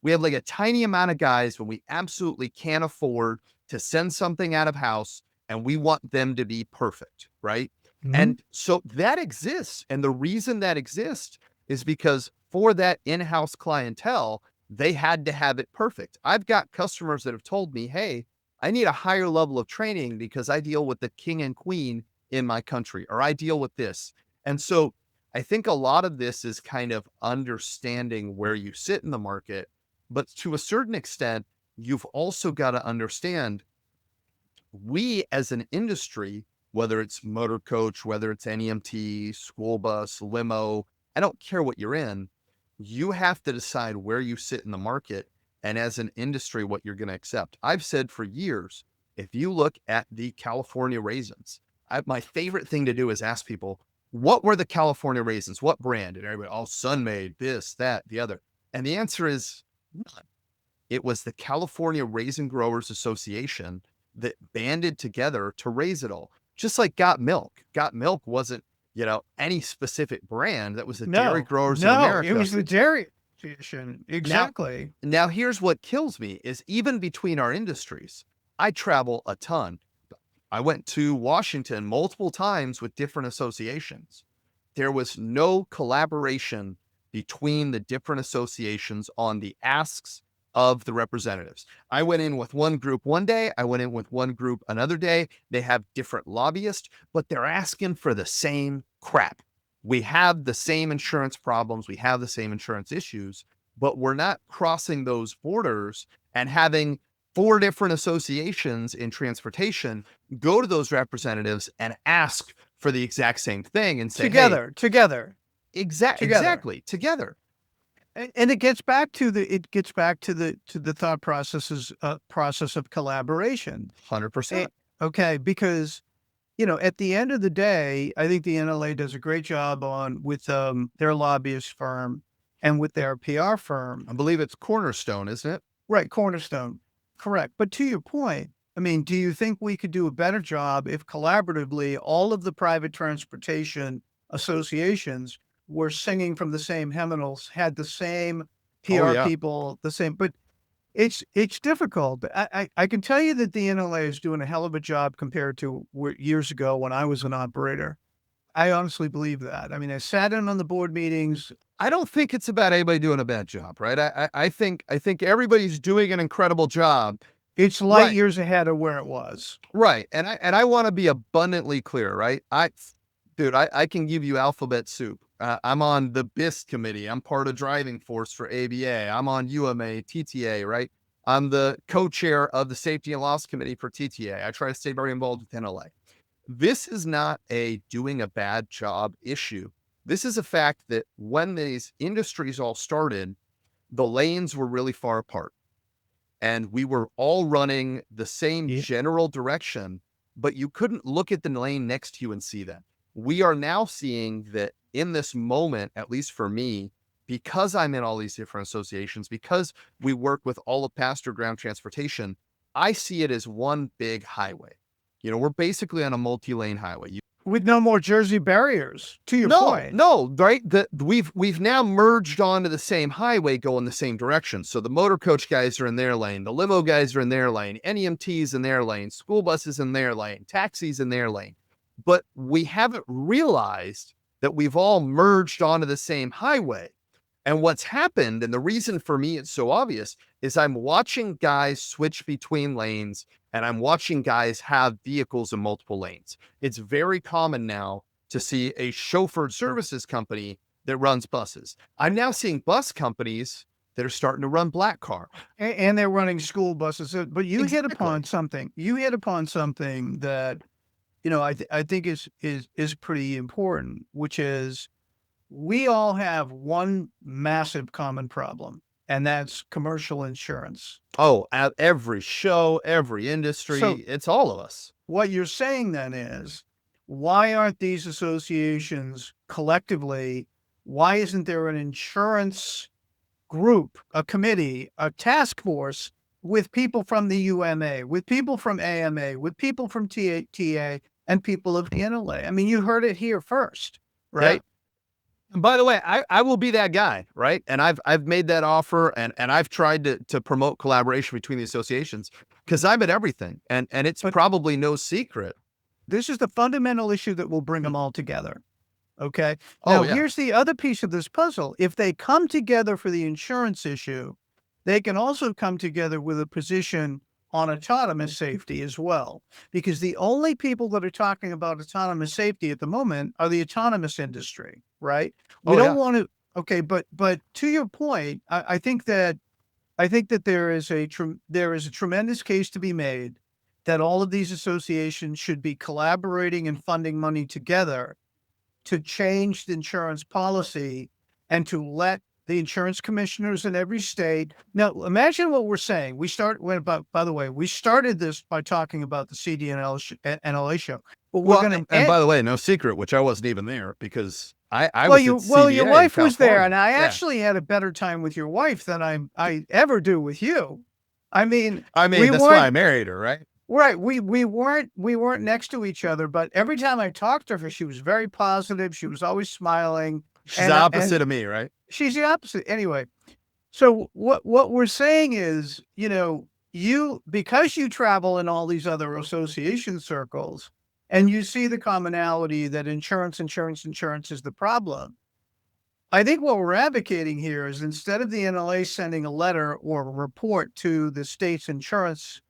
We have like a tiny amount of guys when we absolutely can't afford to send something out of house, and we want them to be perfect, right? Mhm. And so that exists. And the reason that exists is because for that in-house clientele, they had to have it perfect. I've got customers that have told me, hey, I need a higher level of training because I deal with the king and queen in my country, or I deal with this. And so I think a lot of this is kind of understanding where you sit in the market. But to a certain extent, you've also got to understand we as an industry, whether it's motor coach, whether it's NEMT, school bus, limo, I don't care what you're in, you have to decide where you sit in the market and as an industry, what you're going to accept. I've said for years, if you look at the California raisins, my favorite thing to do is ask people, what were the California raisins? What brand? And everybody, oh, Sun-Maid, this, that, the other. And the answer is none. It was the California Raisin Growers Association that banded together to raise it all. Just like Got Milk. Got Milk wasn't, any specific brand. That was the Dairy Growers of America. It was the dairy association. Exactly. Now here's what kills me is even between our industries, I travel a ton. I went to Washington multiple times with different associations. There was no collaboration between the different associations on the asks of the representatives. I went in with one group one day, I went in with one group another day. They have different lobbyists, but they're asking for the same crap. We have the same insurance problems, we have the same insurance issues, but we're not crossing those borders and having 4 different associations in transportation go to those representatives and ask for the exact same thing and say, together. Exactly, together. And it gets back to the thought process of collaboration. 100%. Okay, because at the end of the day, I think the NLA does a great job with their lobbyist firm and with their PR firm. I believe it's Cornerstone, isn't it? Right, Cornerstone. Correct. But to your point, I mean, do you think we could do a better job if collaboratively all of the private transportation associations were singing from the same hymnals, had the same PR people, the same, but it's difficult. I can tell you that the NLA is doing a hell of a job compared to years ago when I was an operator. I honestly believe that. I mean, I sat in on the board meetings. I don't think it's about anybody doing a bad job, right? I think everybody's doing an incredible job. It's light years ahead of where it was. Right. And I want to be abundantly clear, right? I can give you alphabet soup. I'm on the BIST committee. I'm part of driving force for ABA. I'm on UMA, TTA, right? I'm the co-chair of the safety and loss committee for TTA. I try to stay very involved with NLA. This is not a doing a bad job issue. This is a fact that when these industries all started, the lanes were really far apart and we were all running the same general direction, but you couldn't look at the lane next to you and see that. We are now seeing that in this moment, at least for me, because I'm in all these different associations, because we work with all of passenger ground transportation, I see it as one big highway. We're basically on a multi-lane highway. With no more Jersey barriers, to your point. No, right? We've now merged onto the same highway going the same direction. So the motor coach guys are in their lane, the limo guys are in their lane, NEMTs in their lane, school buses in their lane, taxis in their lane. But we haven't realized that we've all merged onto the same highway. And what's happened, and the reason for me it's so obvious, is I'm watching guys switch between lanes and I'm watching guys have vehicles in multiple lanes. It's very common now to see a chauffeur services company that runs buses. I'm now seeing bus companies that are starting to run black car. And they're running school buses. But you hit upon something. You hit upon something that I think is pretty important, which is we all have one massive common problem, and that's commercial insurance. Oh, at every show, every industry, it's all of us. What you're saying then is why aren't these associations collectively, why isn't there an insurance group, a committee, a task force with people from the UMA, with people from AMA, with people from TA, and people of the NLA? I mean, you heard it here first, Yeah. right? And by the way, I will be that guy, right? And I've made that offer, and I've tried to promote collaboration between the associations because I'm at everything, and it's But probably no secret. this is the fundamental issue that will bring them all together. Okay. Oh Now, yeah, here's the other piece of this puzzle. If they come together for the insurance issue, they can also come together with a position on autonomous safety as well. Because the only people that are talking about autonomous safety at the moment are the autonomous industry, right? We oh don't yeah. want to. Okay, but to your point, I think that there is a tremendous case to be made that all of these associations should be collaborating and funding money together to change the insurance policy and to let the insurance commissioners in every state. Now, imagine what we're saying. By the way, we started this by talking about the NLA show, but we're Well, going to and by the way, no secret, which I wasn't even there because I well, was at your CBA in wife was there, California. and I Yeah. actually had a better time with your wife than I ever do with you. I mean, I mean, we that's why I weren't married her, right? right. We weren't next to each other, but every time I talked to her, she was very positive. She was always smiling. She's the opposite of me, right? She's the opposite. Anyway, so what we're saying is, because you travel in all these other association circles and you see the commonality that insurance is the problem. I think what we're advocating here is instead of the NLA sending a letter or a report to the state's insurance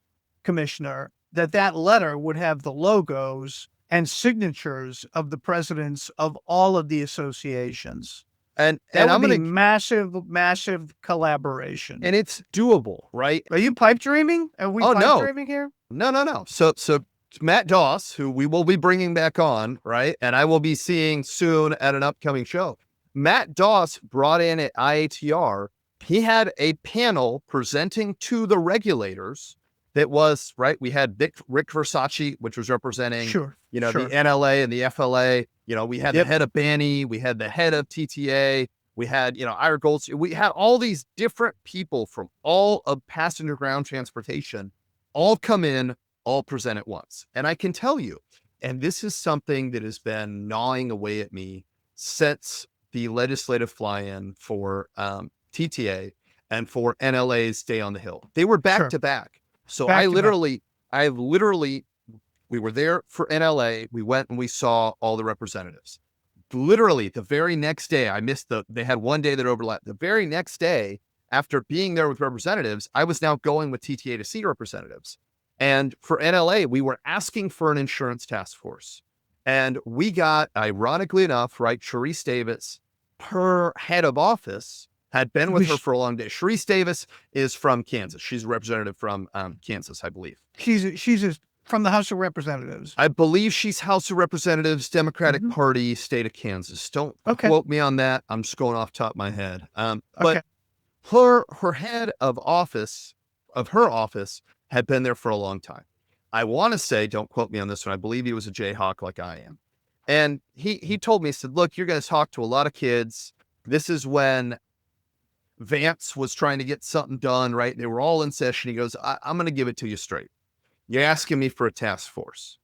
commissioner, that letter would have the logos and signatures of the presidents of all of the associations. And That would I'm be gonna massive collaboration. and it's doable, right? Are you pipe dreaming? Are we Oh pipe no, dreaming here? no. So Matt Doss, who we will be bringing back on, right? And I will be seeing soon at an upcoming show. Matt Doss brought in at IATR. He had a panel presenting to the regulators that was, right? We had Rick Versace, which was representing, Sure. the Sure. NLA and the FLA. We had Yep. the head of BANI, we had the head of TTA, we had, Ira Golds. We had all these different people from all of passenger ground transportation all come in, all present at once. And I can tell you, and this is something that has been gnawing away at me since the legislative fly-in for TTA and for NLA's Day on the Hill. They were back Sure. to back. So Back I to back. literally, we were there for NLA. We went and we saw all the representatives. Literally the very next day, they had one day that overlapped. The very next day, after being there with representatives, I was now going with TTA to see representatives. And for NLA, we were asking for an insurance task force. And we got, ironically enough, right, Sharice Davis, her head of office, had been with her for a long day. Sharice Davis is from Kansas. She's a representative from Kansas, I believe. She's from the House of Representatives. I believe she's House of Representatives, Democratic Party, state of Kansas. Don't quote me on that. I'm just going off the top of my head. But her head of her office, had been there for a long time. I want to say, don't quote me on this one, I believe he was a Jayhawk like I am. And he told me, he said, look, you're going to talk to a lot of kids. This is when Vance was trying to get something done, right? They were all in session. He goes, I'm going to give it to you straight. You're asking me for a task force.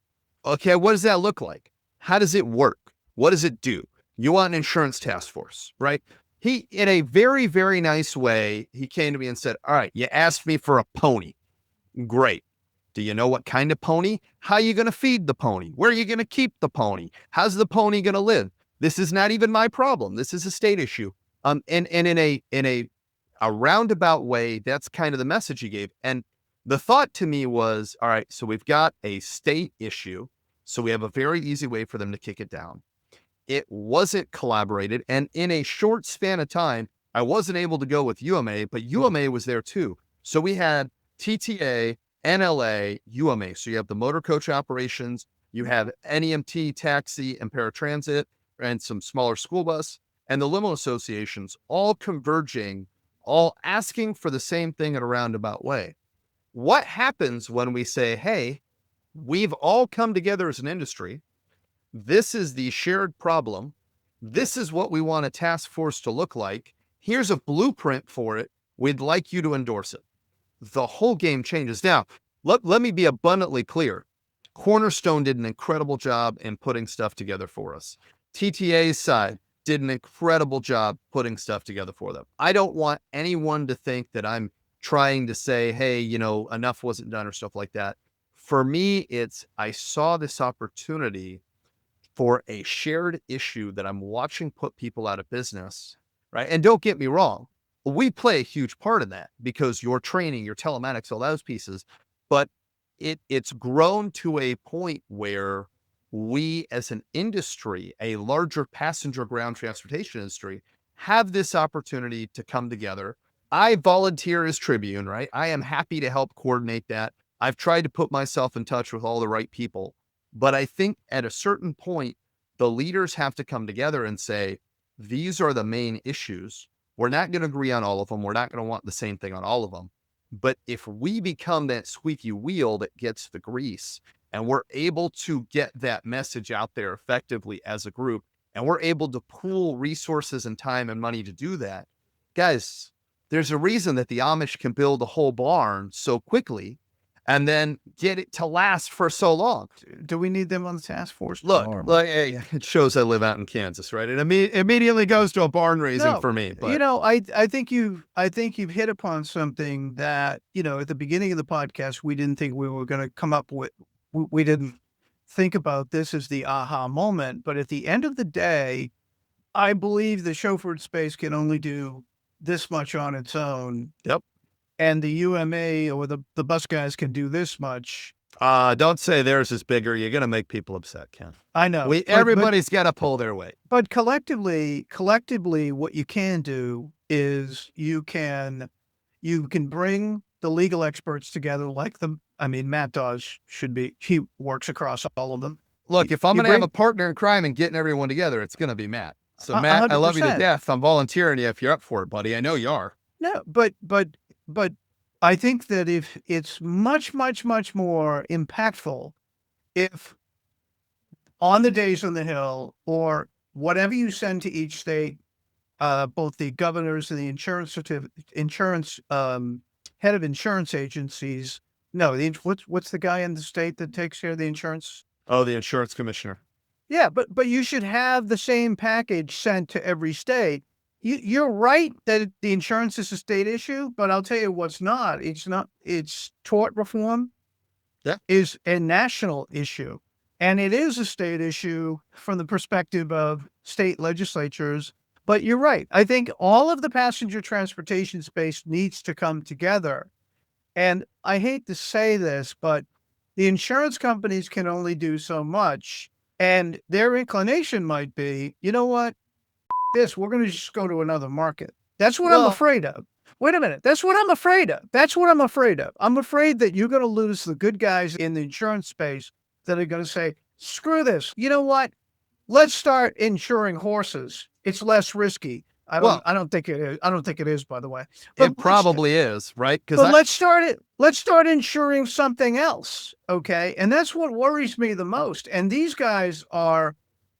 Okay, what does that look like? How does it work? What does it do? You want an insurance task force, right? He, in a very, very nice way, he came to me and said, all right, you asked me for a pony. Great. Do you know what kind of pony? How are you going to feed the pony? Where are you going to keep the pony? How's the pony going to live? This is not even my problem. This is a state issue. And in a roundabout way, that's kind of the message he gave. And the thought to me was, all right, so we've got a state issue. So we have a very easy way for them to kick it down. It wasn't collaborated. And in a short span of time, I wasn't able to go with UMA, but UMA was there too. So we had TTA, NLA, UMA. So you have the motor coach operations, you have NEMT, taxi, and paratransit, and some smaller school bus, and the limo associations all converging, all asking for the same thing in a roundabout way. What happens when we say, hey, we've all come together as an industry, This is the shared problem. This is what we want a task force to look like. Here's a blueprint for it. We'd like you to endorse it. The whole game changes. Now, let me be abundantly clear. Cornerstone did an incredible job in putting stuff together for us. TTA's side did an incredible job putting stuff together for them. I don't want anyone to think that I'm trying to say, hey, enough wasn't done or stuff like that. For me, I saw this opportunity for a shared issue that I'm watching put people out of business, right? And don't get me wrong, we play a huge part in that because your training, your telematics, all those pieces, but it's grown to a point where we as an industry, a larger passenger ground transportation industry, have this opportunity to come together. I volunteer as Tribune, right? I am happy to help coordinate that. I've tried to put myself in touch with all the right people, but I think at a certain point, the leaders have to come together and say, these are the main issues. We're not going to agree on all of them. We're not going to want the same thing on all of them. But if we become that squeaky wheel that gets the grease and we're able to get that message out there effectively as a group, and we're able to pool resources and time and money to do that, guys, there's a reason that the Amish can build a whole barn so quickly and then get it to last for so long. Do we need them on the task force? Look, hey, it shows I live out in Kansas, right? It immediately goes to a barn raising for me. But. I think you've hit upon something that, at the beginning of the podcast, we didn't think we were going to come up with. We didn't think about this as the aha moment. But at the end of the day, I believe the chauffeured space can only do this much on its own. Yep. And the UMA or the bus guys can do this much. Don't say theirs is bigger. You're going to make people upset, Ken. I know. Everybody's got to pull their weight. But collectively, what you can do is you can bring the legal experts together Matt Dawes he works across all of them. Look, if I'm going to have a partner in crime and getting everyone together, it's going to be Matt. So Matt, 100%. I love you to death. I'm volunteering you if you're up for it, buddy. I know you are. No, but I think that if it's much, much, much more impactful if on the days on the Hill or whatever you send to each state, both the governors and the head of insurance agencies. No, what's the guy in the state that takes care of the insurance? Oh, the insurance commissioner. Yeah, but you should have the same package sent to every state. You're right that the insurance is a state issue, but I'll tell you what's not. It's tort reform. Yeah. Is a national issue. And it is a state issue from the perspective of state legislatures. But you're right. I think all of the passenger transportation space needs to come together. And I hate to say this, but the insurance companies can only do so much. And their inclination might be, you know what? We're going to just go to another market. That's what I'm afraid of. Wait a minute. That's what I'm afraid of. I'm afraid that you're going to lose the good guys in the insurance space that are going to say, screw this. You know what? Let's start insuring horses. It's less risky. I don't think it is. I don't think it is, by the way. But it probably is, right? But let's start it. Let's start insuring something else. Okay. And that's what worries me the most. And these guys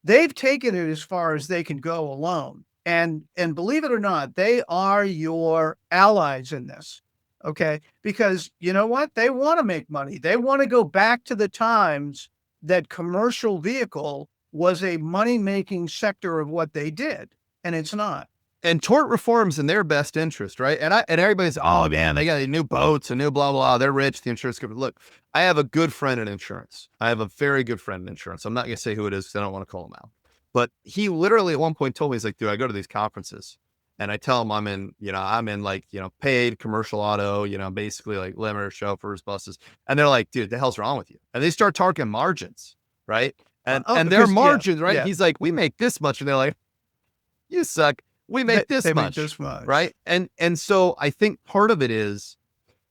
they've taken it as far as they can go alone. And believe it or not, they are your allies in this. Okay. Because you know what? They want to make money. They want to go back to the times that commercial vehicle was a money-making sector of what they did. And it's not. And tort reform's in their best interest, right? And everybody's, oh man, they got new boats and new blah, blah, they're rich, the insurance company. Look, I have a good friend in insurance. I have a very good friend in insurance. I'm not going to say who it is because I don't want to call him out. But he literally at one point told me, he's like, dude, I go to these conferences and I tell him I'm in paid commercial auto, basically like limiter, chauffeurs, buses. And they're like, dude, the hell's wrong with you? And they start talking margins, right? And their margins, right? Yeah. He's like, we make this much. And they're like, you suck. We make this much, right? And so I think part of it is,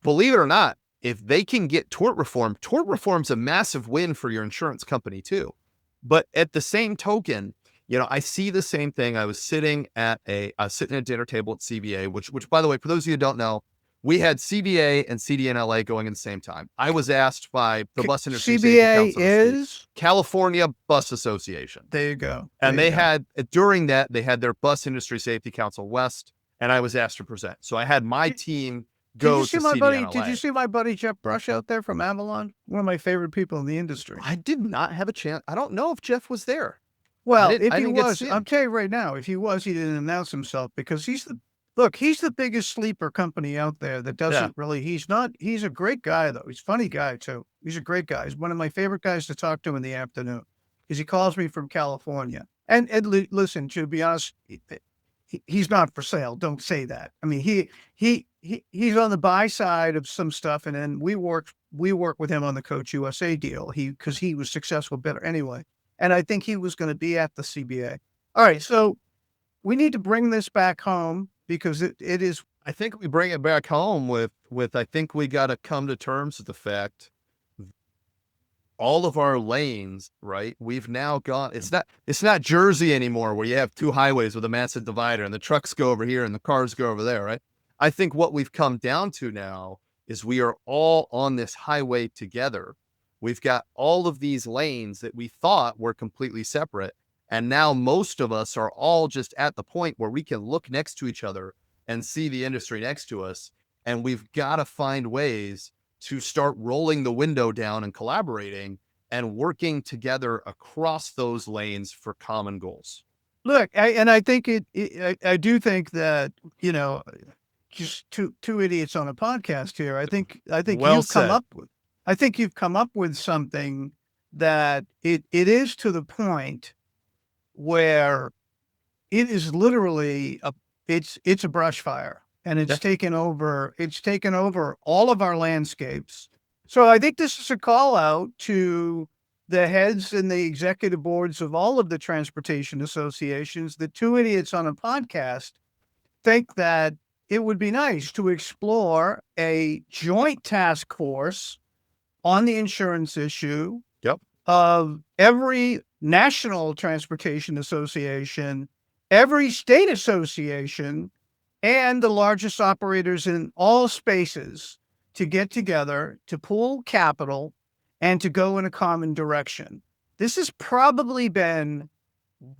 believe it or not, if they can get tort reform's a massive win for your insurance company too. But at the same token, I see the same thing. I was sitting at a dinner table at CBA, which by the way, for those of you who don't know, we had CBA and CDNLA going at the same time. I was asked by the Bus Industry Safety CBA Council, is California Bus Association. there you go. And they had, during that, they had their Bus Industry Safety Council West, and I was asked to present. So I had my team go to CDNLA. Did you see my buddy Jeff Brush out there from Avalon? One of my favorite people in the industry. I did not have a chance. I don't know if Jeff was there. Well, I if he didn't get to was, see him. I'm telling you right now, if he was, he didn't announce himself because he's the biggest sleeper company out there that doesn't really, he's a great guy though. He's a funny guy too. He's a great guy. He's one of my favorite guys to talk to in the afternoon because he calls me from California. And listen, to be honest, he's not for sale. Don't say that. I mean, he's on the buy side of some stuff. And then we work with him on the Coach USA deal. Cause he was successful better anyway. And I think he was going to be at the CBA. All right. So we need to bring this back home because it is. I think we bring it back home with I think we got to come to terms with the fact all of our lanes, right? We've now got, it's not Jersey anymore where you have two highways with a massive divider and the trucks go over here and the cars go over there, right? I think what we've come down to now is we are all on this highway together. We've got all of these lanes that we thought were completely separate. And now most of us are all just at the point where we can look next to each other and see the industry next to us. And we've got to find ways to start rolling the window down and collaborating and working together across those lanes for common goals. Look, I think I do think that, just two idiots on a podcast here. I think Well you've come up with something that it is to the point where it is literally it's a brush fire and it's taken over all of our landscapes. So I think this is a call out to the heads and the executive boards of all of the transportation associations. The two idiots on a podcast think that it would be nice to explore a joint task force on the insurance issue of every national transportation association, every state association, and the largest operators in all spaces to get together, to pool capital, and to go in a common direction. This has probably been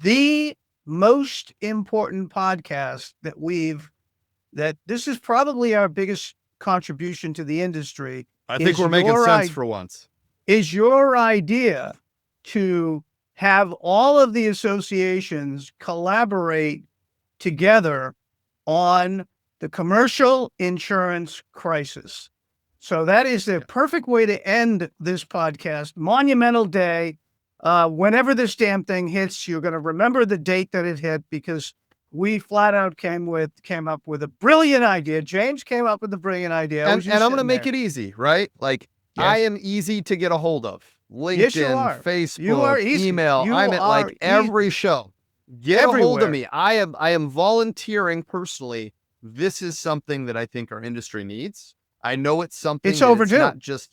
the most important podcast that this is probably our biggest contribution to the industry. I think we're making sense for once. Is your idea to have all of the associations collaborate together on the commercial insurance crisis? So that is the perfect way to end this podcast. Monumental day. Whenever this damn thing hits, you're going to remember the date that it hit because we flat out came up with a brilliant idea. James came up with a brilliant idea. And I'm going to make it easy, right? Like I am easy to get a hold of. LinkedIn, Facebook, email. I'm at like every show. Get a hold of me. I am volunteering personally. This is something that I think our industry needs. I know it's something it's overdue. Not just,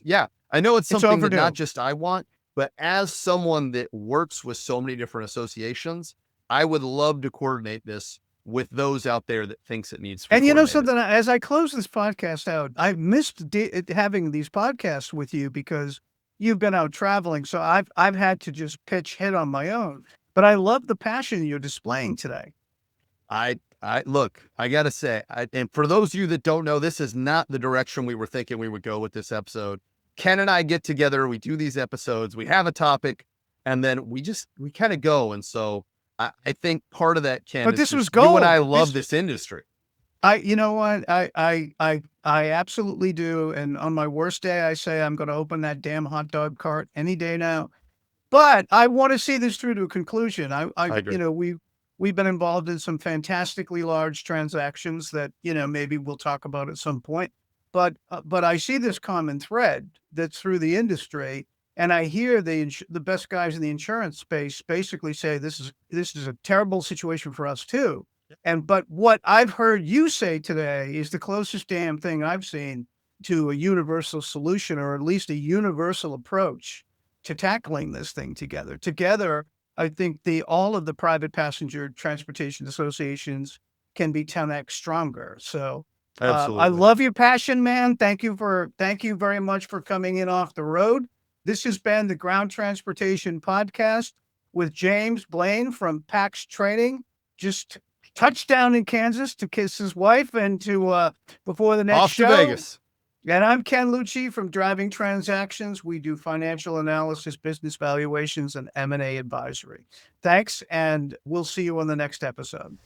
I know it's something that not just I want, but as someone that works with so many different associations, I would love to coordinate this with those out there that thinks it needs to be And something, as I close this podcast out, I've missed having these podcasts with you because you've been out traveling. So I've had to just pitch hit on my own, but I love the passion you're displaying today. Look, I got to say, and for those of you that don't know, this is not the direction we were thinking we would go with this episode. Ken and I get together, we do these episodes, we have a topic, and then we kind of go. And so I think part of that, Ken, but is this was gold. You and I love this industry. You know what? I absolutely do. And on my worst day, I say I'm going to open that damn hot dog cart any day now. But I want to see this through to a conclusion. I agree. We've been involved in some fantastically large transactions that maybe we'll talk about at some point. But I see this common thread that's through the industry, and I hear the best guys in the insurance space basically say this is a terrible situation for us too. But what I've heard you say today is the closest damn thing I've seen to a universal solution, or at least a universal approach to tackling this thing together. Together, I think all of the private passenger transportation associations can be 10x stronger. So Absolutely. I love your passion, man. Thank you very much for coming in off the road. This has been the Ground Transportation Podcast with James Blain from PAX Training. Just touchdown in Kansas to kiss his wife and to before the next Off show. to Vegas. And I'm Ken Lucci from Driving Transactions. We do financial analysis, business valuations, and M&A advisory. Thanks, and we'll see you on the next episode.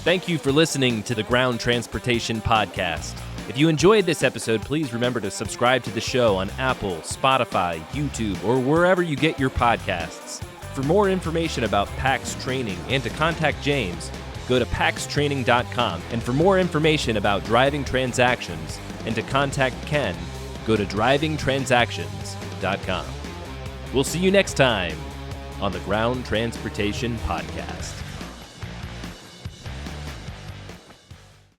Thank you for listening to the Ground Transportation Podcast. If you enjoyed this episode, please remember to subscribe to the show on Apple, Spotify, YouTube, or wherever you get your podcasts. For more information about PAX Training and to contact James, go to paxtraining.com. And for more information about driving transactions and to contact Ken, go to drivingtransactions.com. We'll see you next time on the Ground Transportation Podcast.